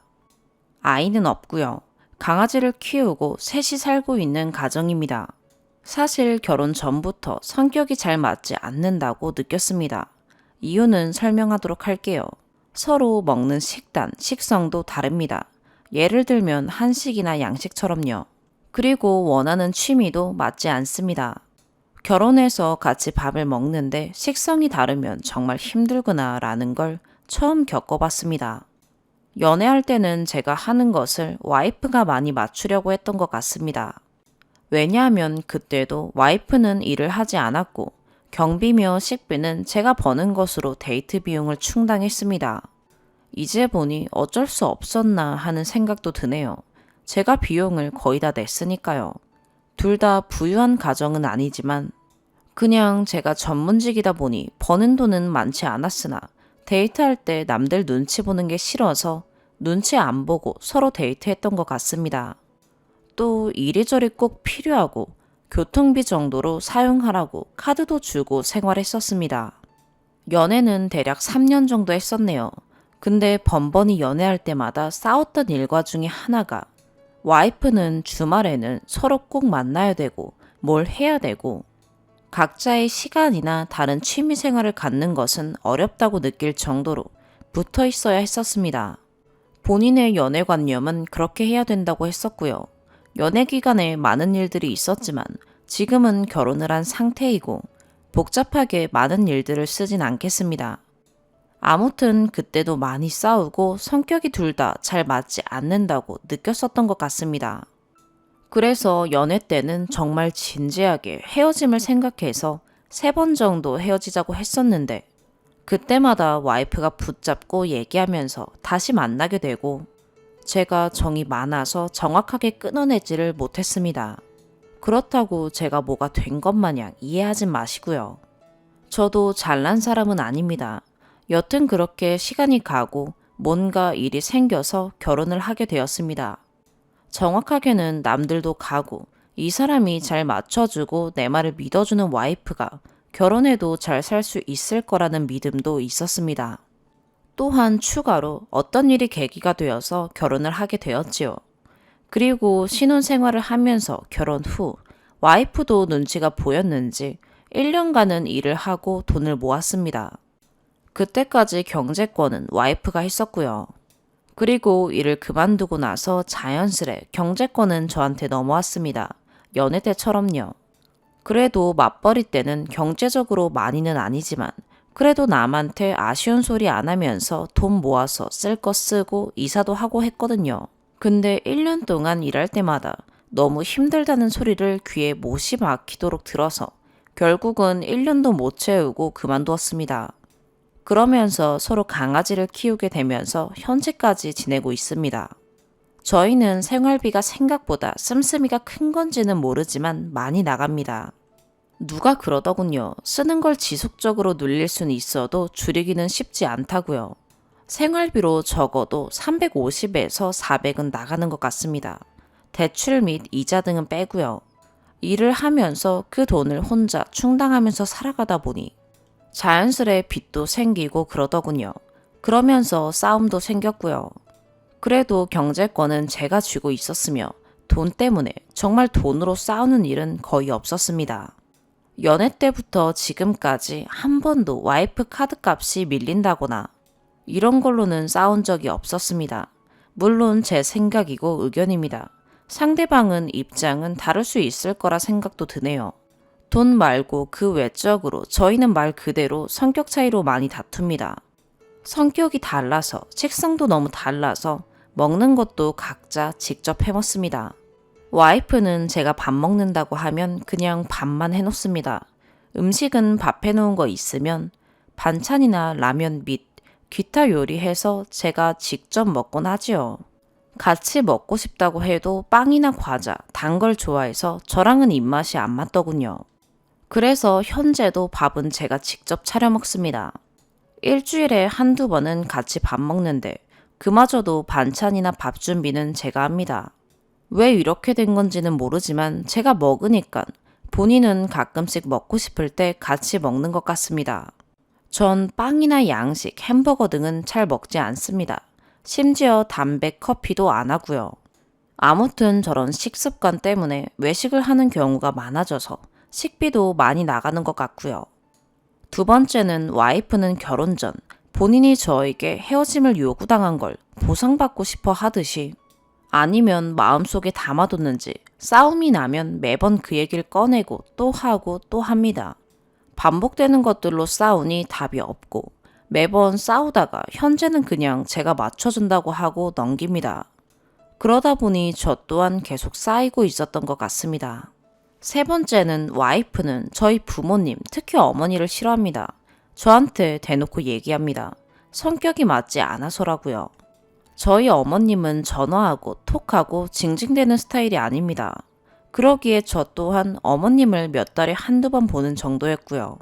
아이는 없고요. 강아지를 키우고 셋이 살고 있는 가정입니다. 사실 결혼 전부터 성격이 잘 맞지 않는다고 느꼈습니다. 이유는 설명하도록 할게요. 서로 먹는 식단, 식성도 다릅니다. 예를 들면 한식이나 양식처럼요. 그리고 원하는 취미도 맞지 않습니다. 결혼해서 같이 밥을 먹는데 식성이 다르면 정말 힘들구나 라는 걸 처음 겪어봤습니다. 연애할 때는 제가 하는 것을 와이프가 많이 맞추려고 했던 것 같습니다. 왜냐하면 그때도 와이프는 일을 하지 않았고 경비며 식비는 제가 버는 것으로 데이트 비용을 충당했습니다. 이제 보니 어쩔 수 없었나 하는 생각도 드네요. 제가 비용을 거의 다 냈으니까요. 둘 다 부유한 가정은 아니지만 그냥 제가 전문직이다 보니 버는 돈은 많지 않았으나 데이트할 때 남들 눈치 보는 게 싫어서 눈치 안 보고 서로 데이트했던 것 같습니다. 또 이리저리 꼭 필요하고 교통비 정도로 사용하라고 카드도 주고 생활했었습니다. 연애는 대략 3년 정도 했었네요. 근데 번번이 연애할 때마다 싸웠던 일과 중에 하나가 와이프는 주말에는 서로 꼭 만나야 되고 뭘 해야 되고 각자의 시간이나 다른 취미 생활을 갖는 것은 어렵다고 느낄 정도로 붙어 있어야 했었습니다. 본인의 연애관념은 그렇게 해야 된다고 했었고요. 연애 기간에 많은 일들이 있었지만 지금은 결혼을 한 상태이고 복잡하게 많은 일들을 쓰진 않겠습니다. 아무튼 그때도 많이 싸우고 성격이 둘 다 잘 맞지 않는다고 느꼈었던 것 같습니다. 그래서 연애 때는 정말 진지하게 헤어짐을 생각해서 3번 정도 헤어지자고 했었는데 그때마다 와이프가 붙잡고 얘기하면서 다시 만나게 되고 제가 정이 많아서 정확하게 끊어내지를 못했습니다. 그렇다고 제가 뭐가 된 것 마냥 이해하진 마시고요. 저도 잘난 사람은 아닙니다. 여튼 그렇게 시간이 가고 뭔가 일이 생겨서 결혼을 하게 되었습니다. 정확하게는 남들도 가고 이 사람이 잘 맞춰주고 내 말을 믿어주는 와이프가 결혼해도 잘 살 수 있을 거라는 믿음도 있었습니다. 또한 추가로 어떤 일이 계기가 되어서 결혼을 하게 되었지요. 그리고 신혼생활을 하면서 결혼 후 와이프도 눈치가 보였는지 1년간은 일을 하고 돈을 모았습니다. 그때까지 경제권은 와이프가 했었고요. 그리고 일을 그만두고 나서 자연스레 경제권은 저한테 넘어왔습니다. 연애 때처럼요. 그래도 맞벌이 때는 경제적으로 많이는 아니지만 그래도 남한테 아쉬운 소리 안 하면서 돈 모아서 쓸 거 쓰고 이사도 하고 했거든요. 근데 1년 동안 일할 때마다 너무 힘들다는 소리를 귀에 못이 막히도록 들어서 결국은 1년도 못 채우고 그만두었습니다. 그러면서 서로 강아지를 키우게 되면서 현재까지 지내고 있습니다. 저희는 생활비가 생각보다 씀씀이가 큰 건지는 모르지만 많이 나갑니다. 누가 그러더군요. 쓰는 걸 지속적으로 늘릴 수는 있어도 줄이기는 쉽지 않다고요. 생활비로 적어도 350에서 400은 나가는 것 같습니다. 대출 및 이자 등은 빼고요. 일을 하면서 그 돈을 혼자 충당하면서 살아가다 보니 자연스레 빚도 생기고 그러더군요. 그러면서 싸움도 생겼고요. 그래도 경제권은 제가 쥐고 있었으며 돈 때문에 정말 돈으로 싸우는 일은 거의 없었습니다. 연애 때부터 지금까지 한 번도 와이프 카드값이 밀린다거나 이런 걸로는 싸운 적이 없었습니다. 물론 제 생각이고 의견입니다. 상대방은 입장은 다를 수 있을 거라 생각도 드네요. 돈 말고 그 외적으로 저희는 말 그대로 성격 차이로 많이 다툽니다. 성격이 달라서 식성도 너무 달라서 먹는 것도 각자 직접 해먹습니다. 와이프는 제가 밥 먹는다고 하면 그냥 밥만 해놓습니다. 음식은 밥 해놓은 거 있으면 반찬이나 라면 및 기타 요리해서 제가 직접 먹곤 하지요. 같이 먹고 싶다고 해도 빵이나 과자, 단 걸 좋아해서 저랑은 입맛이 안 맞더군요. 그래서 현재도 밥은 제가 직접 차려 먹습니다. 일주일에 한두 번은 같이 밥 먹는데 그마저도 반찬이나 밥 준비는 제가 합니다. 왜 이렇게 된 건지는 모르지만 제가 먹으니까 본인은 가끔씩 먹고 싶을 때 같이 먹는 것 같습니다. 전 빵이나 양식, 햄버거 등은 잘 먹지 않습니다. 심지어 담배, 커피도 안 하고요. 아무튼 저런 식습관 때문에 외식을 하는 경우가 많아져서 식비도 많이 나가는 것 같고요. 두 번째는 와이프는 결혼 전 본인이 저에게 헤어짐을 요구당한 걸 보상받고 싶어 하듯이 아니면 마음속에 담아뒀는지 싸움이 나면 매번 그 얘기를 꺼내고 또 하고 또 합니다. 반복되는 것들로 싸우니 답이 없고 매번 싸우다가 현재는 그냥 제가 맞춰준다고 하고 넘깁니다. 그러다 보니 저 또한 계속 쌓이고 있었던 것 같습니다. 세 번째는 와이프는 저희 부모님, 특히 어머니를 싫어합니다. 저한테 대놓고 얘기합니다. 성격이 맞지 않아서라고요. 저희 어머님은 전화하고 톡하고 징징대는 스타일이 아닙니다. 그러기에 저 또한 어머님을 몇 달에 한두 번 보는 정도였고요.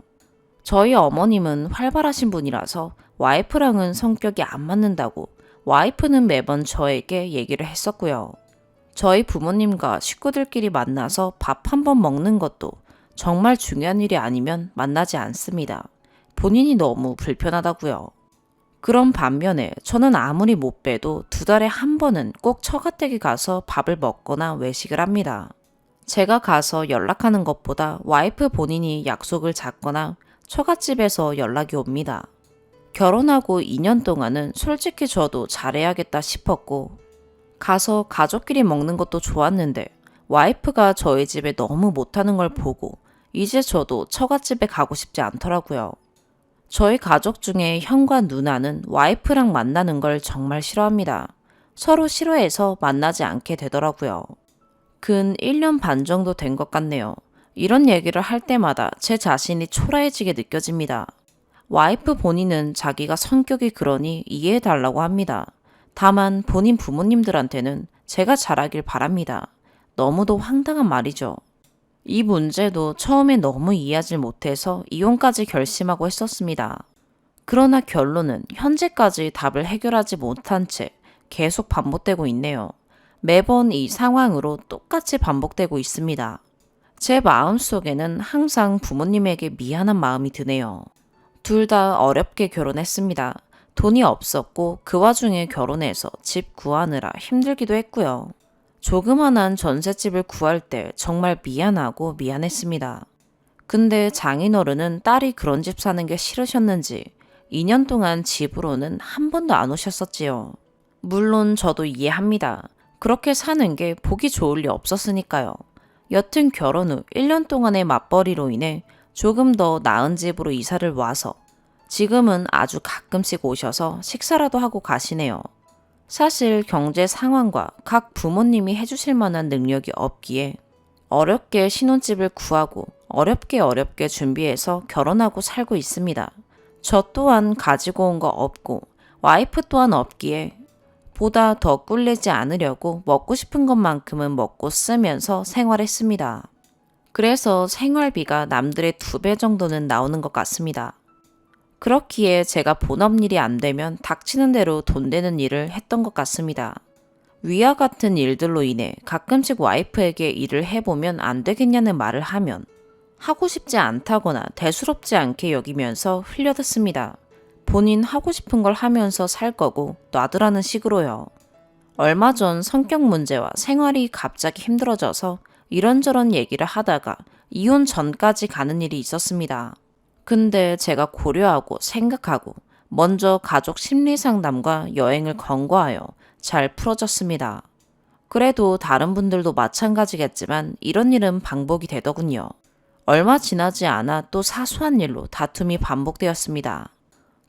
저희 어머님은 활발하신 분이라서 와이프랑은 성격이 안 맞는다고 와이프는 매번 저에게 얘기를 했었고요. 저희 부모님과 식구들끼리 만나서 밥 한 번 먹는 것도 정말 중요한 일이 아니면 만나지 않습니다. 본인이 너무 불편하다고요. 그런 반면에 저는 아무리 못 빼도 두 달에 한 번은 꼭 처가댁에 가서 밥을 먹거나 외식을 합니다. 제가 가서 연락하는 것보다 와이프 본인이 약속을 잡거나 처갓집에서 연락이 옵니다. 결혼하고 2년 동안은 솔직히 저도 잘해야겠다 싶었고 가서 가족끼리 먹는 것도 좋았는데 와이프가 저희 집에 너무 못하는 걸 보고 이제 저도 처갓집에 가고 싶지 않더라고요. 저희 가족 중에 형과 누나는 와이프랑 만나는 걸 정말 싫어합니다. 서로 싫어해서 만나지 않게 되더라고요. 근 1년 반 정도 된 것 같네요. 이런 얘기를 할 때마다 제 자신이 초라해지게 느껴집니다. 와이프 본인은 자기가 성격이 그러니 이해해달라고 합니다. 다만 본인 부모님들한테는 제가 잘하길 바랍니다. 너무도 황당한 말이죠. 이 문제도 처음에 너무 이해하지 못해서 이혼까지 결심하고 했었습니다. 그러나 결론은 현재까지 답을 해결하지 못한 채 계속 반복되고 있네요. 매번 이 상황으로 똑같이 반복되고 있습니다. 제 마음속에는 항상 부모님에게 미안한 마음이 드네요. 둘 다 어렵게 결혼했습니다. 돈이 없었고 그 와중에 결혼해서 집 구하느라 힘들기도 했고요. 조그만한 전셋집을 구할 때 정말 미안하고 미안했습니다. 근데 장인어른은 딸이 그런 집 사는 게 싫으셨는지 2년 동안 집으로는 한 번도 안 오셨었지요. 물론 저도 이해합니다. 그렇게 사는 게 보기 좋을 리 없었으니까요. 여튼 결혼 후 1년 동안의 맞벌이로 인해 조금 더 나은 집으로 이사를 와서 지금은 아주 가끔씩 오셔서 식사라도 하고 가시네요. 사실 경제 상황과 각 부모님이 해주실 만한 능력이 없기에 어렵게 신혼집을 구하고 어렵게 준비해서 결혼하고 살고 있습니다. 저 또한 가지고 온 거 없고 와이프 또한 없기에 보다 더 꿀리지 않으려고 먹고 싶은 것만큼은 먹고 쓰면서 생활했습니다. 그래서 생활비가 남들의 2배 정도는 나오는 것 같습니다. 그렇기에 제가 본업 일이 안 되면 닥치는 대로 돈 되는 일을 했던 것 같습니다. 위와 같은 일들로 인해 가끔씩 와이프에게 일을 해보면 안 되겠냐는 말을 하면 하고 싶지 않다거나 대수롭지 않게 여기면서 흘려듣습니다. 본인 하고 싶은 걸 하면서 살 거고 놔두라는 식으로요. 얼마 전 성격 문제와 생활이 갑자기 힘들어져서 이런저런 얘기를 하다가 이혼 전까지 가는 일이 있었습니다. 근데 제가 고려하고 생각하고 먼저 가족 심리 상담과 여행을 권고하여 잘 풀어졌습니다. 그래도 다른 분들도 마찬가지겠지만 이런 일은 반복이 되더군요. 얼마 지나지 않아 또 사소한 일로 다툼이 반복되었습니다.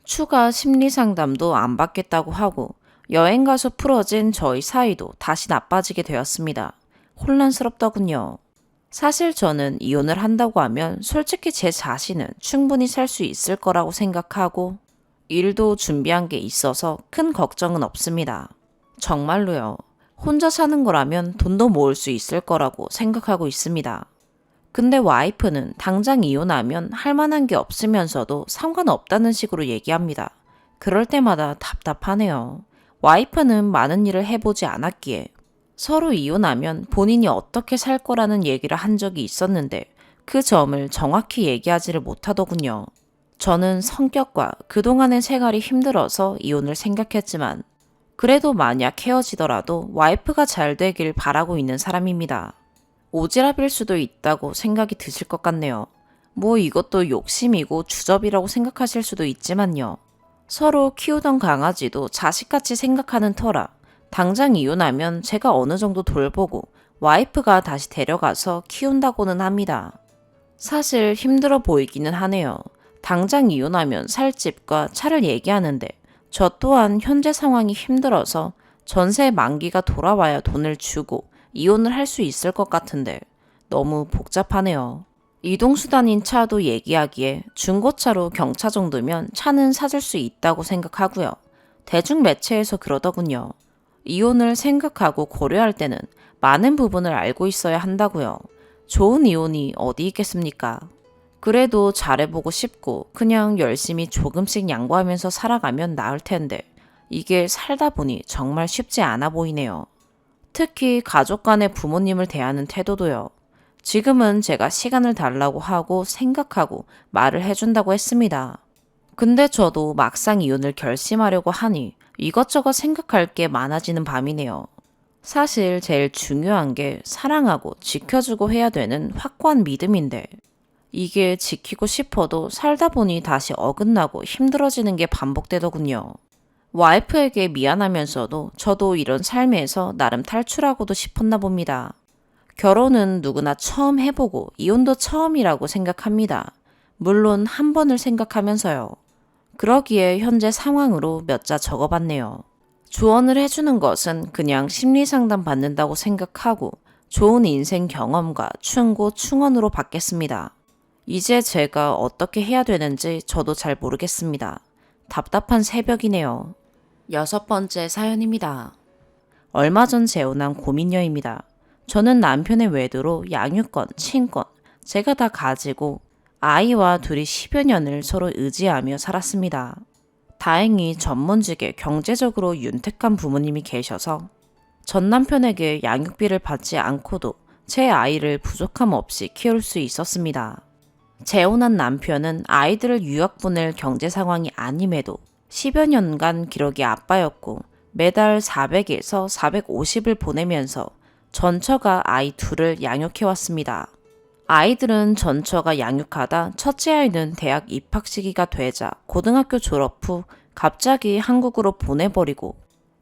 추가 심리 상담도 안 받겠다고 하고 여행 가서 풀어진 저희 사이도 다시 나빠지게 되었습니다. 혼란스럽더군요. 사실 저는 이혼을 한다고 하면 솔직히 제 자신은 충분히 살 수 있을 거라고 생각하고 일도 준비한 게 있어서 큰 걱정은 없습니다. 정말로요. 혼자 사는 거라면 돈도 모을 수 있을 거라고 생각하고 있습니다. 근데 와이프는 당장 이혼하면 할 만한 게 없으면서도 상관없다는 식으로 얘기합니다. 그럴 때마다 답답하네요. 와이프는 많은 일을 해보지 않았기에 서로 이혼하면 본인이 어떻게 살 거라는 얘기를 한 적이 있었는데 그 점을 정확히 얘기하지를 못하더군요. 저는 성격과 그동안의 생활이 힘들어서 이혼을 생각했지만 그래도 만약 헤어지더라도 와이프가 잘 되길 바라고 있는 사람입니다. 오지랖일 수도 있다고 생각이 드실 것 같네요. 뭐 이것도 욕심이고 주접이라고 생각하실 수도 있지만요. 서로 키우던 강아지도 자식같이 생각하는 터라 당장 이혼하면 제가 어느 정도 돌보고 와이프가 다시 데려가서 키운다고는 합니다. 사실 힘들어 보이기는 하네요. 당장 이혼하면 살 집과 차를 얘기하는데 저 또한 현재 상황이 힘들어서 전세 만기가 돌아와야 돈을 주고 이혼을 할 수 있을 것 같은데 너무 복잡하네요. 이동수단인 차도 얘기하기에 중고차로 경차 정도면 차는 사줄 수 있다고 생각하고요. 대중매체에서 그러더군요. 이혼을 생각하고 고려할 때는 많은 부분을 알고 있어야 한다고요. 좋은 이혼이 어디 있겠습니까? 그래도 잘해보고 싶고 그냥 열심히 조금씩 양보하면서 살아가면 나을 텐데 이게 살다 보니 정말 쉽지 않아 보이네요. 특히 가족 간의 부모님을 대하는 태도도요. 지금은 제가 시간을 달라고 하고 생각하고 말을 해준다고 했습니다. 근데 저도 막상 이혼을 결심하려고 하니 이것저것 생각할 게 많아지는 밤이네요. 사실 제일 중요한 게 사랑하고 지켜주고 해야 되는 확고한 믿음인데 이게 지키고 싶어도 살다 보니 다시 어긋나고 힘들어지는 게 반복되더군요. 와이프에게 미안하면서도 저도 이런 삶에서 나름 탈출하고도 싶었나 봅니다. 결혼은 누구나 처음 해보고 이혼도 처음이라고 생각합니다. 물론 한 번을 생각하면서요. 그러기에 현재 상황으로 몇 자 적어봤네요. 조언을 해주는 것은 그냥 심리상담 받는다고 생각하고 좋은 인생 경험과 충고 충언으로 받겠습니다. 이제 제가 어떻게 해야 되는지 저도 잘 모르겠습니다. 답답한 새벽이네요. 6번째 사연입니다. 얼마 전 재혼한 고민녀입니다. 저는 남편의 외도로 양육권, 친권, 제가 다 가지고 아이와 둘이 10여 년을 서로 의지하며 살았습니다. 다행히 전문직에 경제적으로 윤택한 부모님이 계셔서 전 남편에게 양육비를 받지 않고도 제 아이를 부족함 없이 키울 수 있었습니다. 재혼한 남편은 아이들을 유학 보낼 경제 상황이 아님에도 10여 년간 기러기 아빠였고 매달 400에서 450을 보내면서 전처가 아이 둘을 양육해왔습니다. 아이들은 전처가 양육하다 첫째 아이는 대학 입학 시기가 되자 고등학교 졸업 후 갑자기 한국으로 보내버리고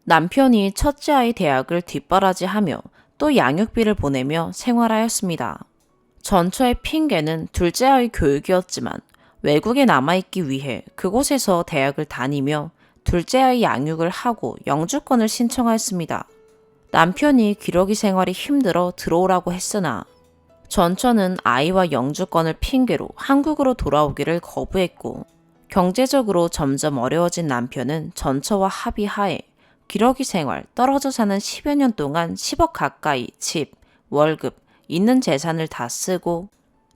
남편이 첫째 아이 대학을 뒷바라지하며 또 양육비를 보내며 생활하였습니다. 전처의 핑계는 둘째 아이 교육이었지만 외국에 남아있기 위해 그곳에서 대학을 다니며 둘째 아이 양육을 하고 영주권을 신청하였습니다. 남편이 기러기 생활이 힘들어 들어오라고 했으나 전처는 아이와 영주권을 핑계로 한국으로 돌아오기를 거부했고 경제적으로 점점 어려워진 남편은 전처와 합의하에 기러기 생활 떨어져 사는 10여 년 동안 10억 가까이 집, 월급, 있는 재산을 다 쓰고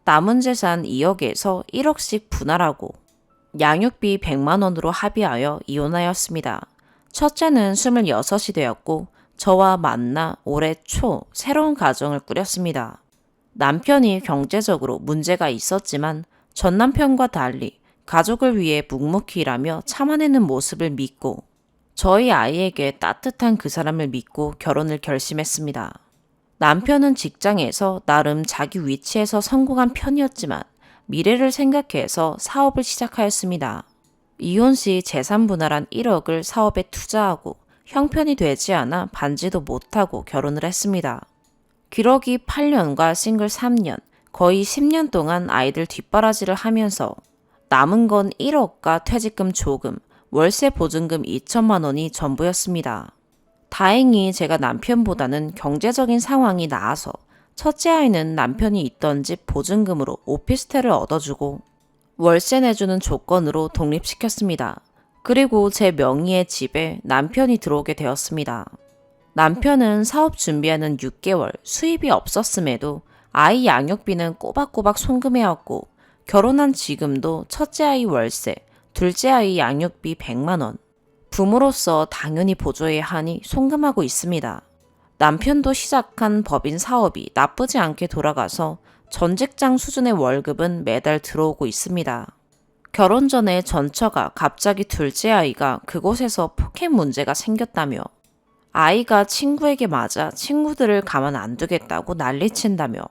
남은 재산 2억에서 1억씩 분할하고 양육비 100만 원으로 합의하여 이혼하였습니다. 첫째는 26이 되었고 저와 만나 올해 초 새로운 가정을 꾸렸습니다. 남편이 경제적으로 문제가 있었지만 전 남편과 달리 가족을 위해 묵묵히 일하며 참아내는 모습을 믿고 저희 아이에게 따뜻한 그 사람을 믿고 결혼을 결심했습니다. 남편은 직장에서 나름 자기 위치에서 성공한 편이었지만 미래를 생각해서 사업을 시작하였습니다. 이혼 시 재산 분할한 1억을 사업에 투자하고 형편이 되지 않아 반지도 못하고 결혼을 했습니다. 기러기 8년과 싱글 3년, 거의 10년 동안 아이들 뒷바라지를 하면서 남은 건 1억과 퇴직금 조금, 월세 보증금 2천만 원이 전부였습니다. 다행히 제가 남편보다는 경제적인 상황이 나아서 첫째 아이는 남편이 있던 집 보증금으로 오피스텔을 얻어주고 월세 내주는 조건으로 독립시켰습니다. 그리고 제 명의의 집에 남편이 들어오게 되었습니다. 남편은 사업 준비하는 6개월 수입이 없었음에도 아이 양육비는 꼬박꼬박 송금해왔고 결혼한 지금도 첫째 아이 월세, 둘째 아이 양육비 100만 원. 부모로서 당연히 보조해야 하니 송금하고 있습니다. 남편도 시작한 법인 사업이 나쁘지 않게 돌아가서 전 직장 수준의 월급은 매달 들어오고 있습니다. 결혼 전에 전처가 갑자기 둘째 아이가 그곳에서 폭행 문제가 생겼다며 아이가 친구에게 맞아 친구들을 가만 안 두겠다고 난리친다며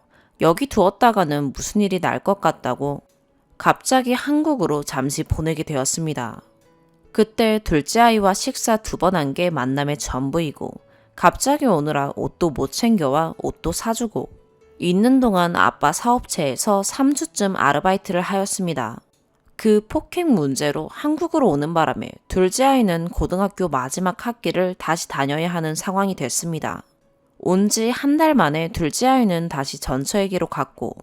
여기 두었다가는 무슨 일이 날 것 같다고 갑자기 한국으로 잠시 보내게 되었습니다. 그때 둘째 아이와 식사 2번 한 게 만남의 전부이고 갑자기 오느라 옷도 못 챙겨와 옷도 사주고 있는 동안 아빠 사업체에서 3주쯤 아르바이트를 하였습니다. 그 폭행 문제로 한국으로 오는 바람에 둘째 아이는 고등학교 마지막 학기를 다시 다녀야 하는 상황이 됐습니다. 온 지 한 달 만에 둘째 아이는 다시 전처에게로 갔고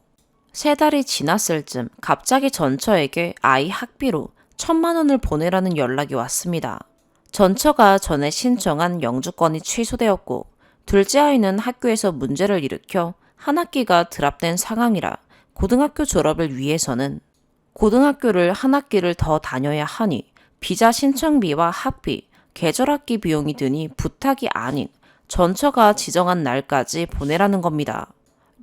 3달이 지났을 쯤 갑자기 전처에게 아이 학비로 1,000만 원을 보내라는 연락이 왔습니다. 전처가 전에 신청한 영주권이 취소되었고 둘째 아이는 학교에서 문제를 일으켜 한 학기가 드랍된 상황이라 고등학교 졸업을 위해서는 고등학교를 한 학기를 더 다녀야 하니 비자 신청비와 학비, 계절학기 비용이 드니 부탁이 아닌 전처가 지정한 날까지 보내라는 겁니다.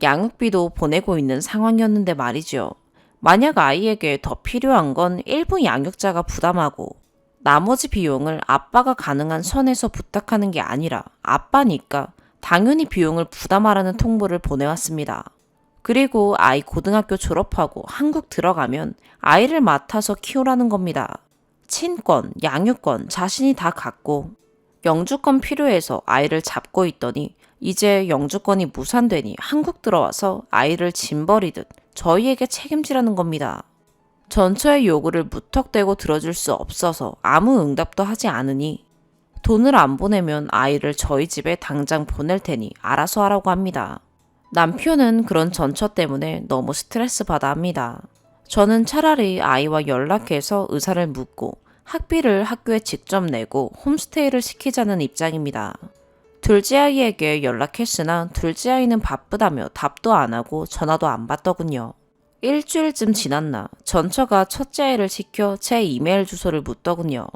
양육비도 보내고 있는 상황이었는데 말이죠. 만약 아이에게 더 필요한 건 일부 양육자가 부담하고 나머지 비용을 아빠가 가능한 선에서 부탁하는 게 아니라 아빠니까 당연히 비용을 부담하라는 통보를 보내왔습니다. 그리고 아이 고등학교 졸업하고 한국 들어가면 아이를 맡아서 키우라는 겁니다. 친권, 양육권 자신이 다 갖고 영주권 필요해서 아이를 잡고 있더니 이제 영주권이 무산되니 한국 들어와서 아이를 짐버리듯 저희에게 책임지라는 겁니다. 전처의 요구를 무턱대고 들어줄 수 없어서 아무 응답도 하지 않으니 돈을 안 보내면 아이를 저희 집에 당장 보낼 테니 알아서 하라고 합니다. 남편은 그런 전처 때문에 너무 스트레스 받아 합니다. 저는 차라리 아이와 연락해서 의사를 묻고 학비를 학교에 직접 내고 홈스테이를 시키자는 입장입니다. 둘째 아이에게 연락했으나 둘째 아이는 바쁘다며 답도 안 하고 전화도 안 받더군요. 일주일쯤 지났나 전처가 첫째 아이를 시켜 제 이메일 주소를 묻더군요.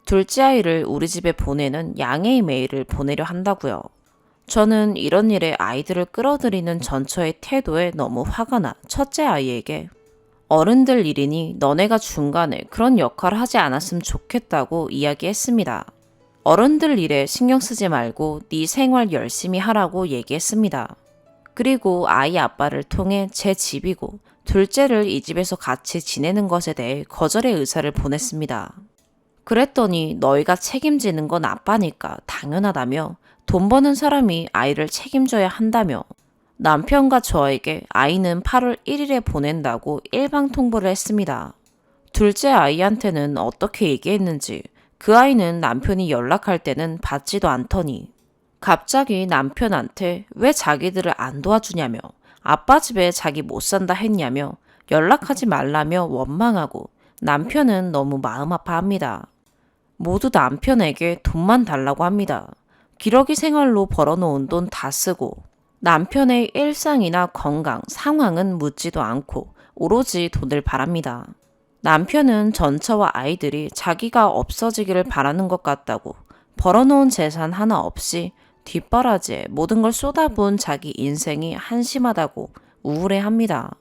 둘째 아이를 우리 집에 보내는 양해의 메일을 보내려 한다고요. 저는 이런 일에 아이들을 끌어들이는 전처의 태도에 너무 화가 나 첫째 아이에게 어른들 일이니 너네가 중간에 그런 역할을 하지 않았으면 좋겠다고 이야기했습니다. 어른들 일에 신경 쓰지 말고 네 생활 열심히 하라고 얘기했습니다. 그리고 아이 아빠를 통해 제 집이고 둘째를 이 집에서 같이 지내는 것에 대해 거절의 의사를 보냈습니다. 그랬더니 너희가 책임지는 건 아빠니까 당연하다며 돈 버는 사람이 아이를 책임져야 한다며 남편과 저에게 아이는 8월 1일에 보낸다고 일방 통보를 했습니다. 둘째 아이한테는 어떻게 얘기했는지 그 아이는 남편이 연락할 때는 받지도 않더니 갑자기 남편한테 왜 자기들을 안 도와주냐며 아빠 집에 자기 못 산다 했냐며 연락하지 말라며 원망하고 남편은 너무 마음 아파합니다. 모두 남편에게 돈만 달라고 합니다. 기러기 생활로 벌어놓은 돈 다 쓰고 남편의 일상이나 건강, 상황은 묻지도 않고 오로지 돈을 바랍니다. 남편은 전처와 아이들이 자기가 없어지기를 바라는 것 같다고 벌어놓은 재산 하나 없이 뒷바라지에 모든 걸 쏟아부은 자기 인생이 한심하다고 우울해합니다.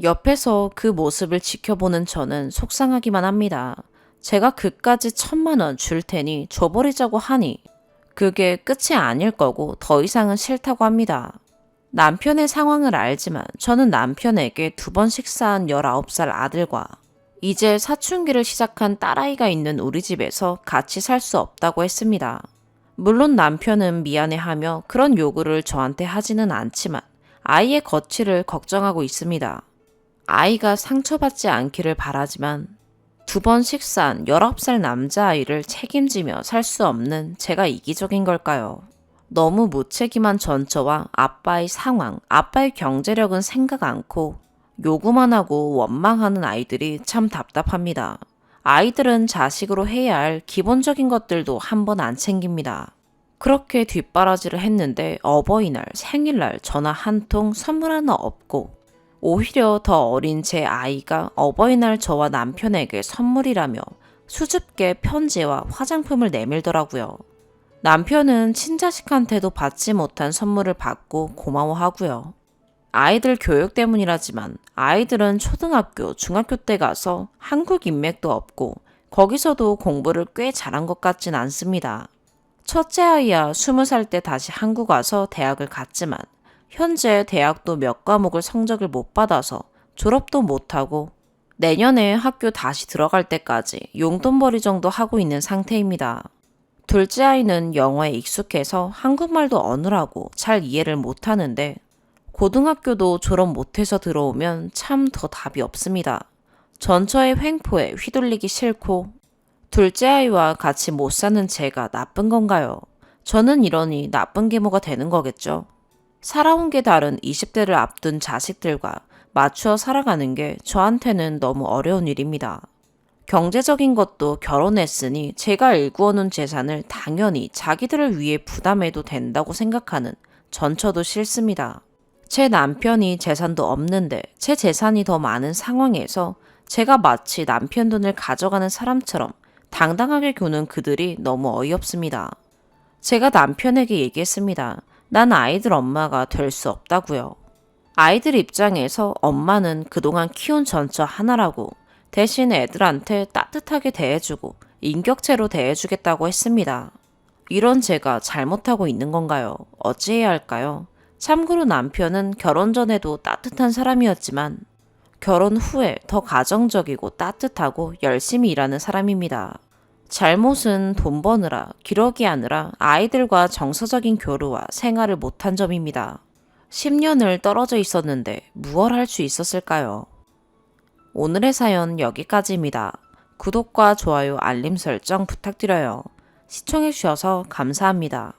옆에서 그 모습을 지켜보는 저는 속상하기만 합니다. 제가 그까지 1,000만 원 줄 테니 줘버리자고 하니 그게 끝이 아닐 거고 더 이상은 싫다고 합니다. 남편의 상황을 알지만 저는 남편에게 2번 식사한 19살 아들과 이제 사춘기를 시작한 딸아이가 있는 우리 집에서 같이 살 수 없다고 했습니다. 물론 남편은 미안해하며 그런 요구를 저한테 하지는 않지만 아이의 거취를 걱정하고 있습니다. 아이가 상처받지 않기를 바라지만 2번 식사한 19살 남자아이를 책임지며 살 수 없는 제가 이기적인 걸까요? 너무 무책임한 전처와 아빠의 상황, 아빠의 경제력은 생각 않고 요구만 하고 원망하는 아이들이 참 답답합니다. 아이들은 자식으로 해야 할 기본적인 것들도 한 번 안 챙깁니다. 그렇게 뒷바라지를 했는데 어버이날, 생일날 전화 한 통, 선물 하나 없고 오히려 더 어린 제 아이가 어버이날 저와 남편에게 선물이라며 수줍게 편지와 화장품을 내밀더라고요. 남편은 친자식한테도 받지 못한 선물을 받고 고마워하고요. 아이들 교육 때문이라지만 아이들은 초등학교, 중학교 때 가서 한국 인맥도 없고 거기서도 공부를 꽤 잘한 것 같진 않습니다. 첫째 아이야 20살 때 다시 한국 와서 대학을 갔지만 현재 대학도 몇 과목을 성적을 못 받아서 졸업도 못하고 내년에 학교 다시 들어갈 때까지 용돈벌이 정도 하고 있는 상태입니다. 둘째 아이는 영어에 익숙해서 한국말도 어느라고 잘 이해를 못하는데 고등학교도 졸업 못해서 들어오면 참 더 답이 없습니다. 전처의 횡포에 휘둘리기 싫고 둘째 아이와 같이 못 사는 제가 나쁜 건가요? 저는 이러니 나쁜 계모가 되는 거겠죠. 살아온 게 다른 20대를 앞둔 자식들과 맞추어 살아가는 게 저한테는 너무 어려운 일입니다. 경제적인 것도 결혼했으니 제가 일구어놓은 재산을 당연히 자기들을 위해 부담해도 된다고 생각하는 전처도 싫습니다. 제 남편이 재산도 없는데 제 재산이 더 많은 상황에서 제가 마치 남편 돈을 가져가는 사람처럼 당당하게 구는 그들이 너무 어이없습니다. 제가 남편에게 얘기했습니다. 난 아이들 엄마가 될 수 없다고요. 아이들 입장에서 엄마는 그동안 키운 전처 하나라고 대신 애들한테 따뜻하게 대해주고 인격체로 대해주겠다고 했습니다. 이런 제가 잘못하고 있는 건가요? 어찌해야 할까요? 참고로 남편은 결혼 전에도 따뜻한 사람이었지만 결혼 후에 더 가정적이고 따뜻하고 열심히 일하는 사람입니다. 잘못은 돈 버느라 기러기 하느라 아이들과 정서적인 교류와 생활을 못한 점입니다. 10년을 떨어져 있었는데 무얼 할 수 있었을까요? 오늘의 사연 여기까지입니다. 구독과 좋아요, 알림 설정 부탁드려요. 시청해주셔서 감사합니다.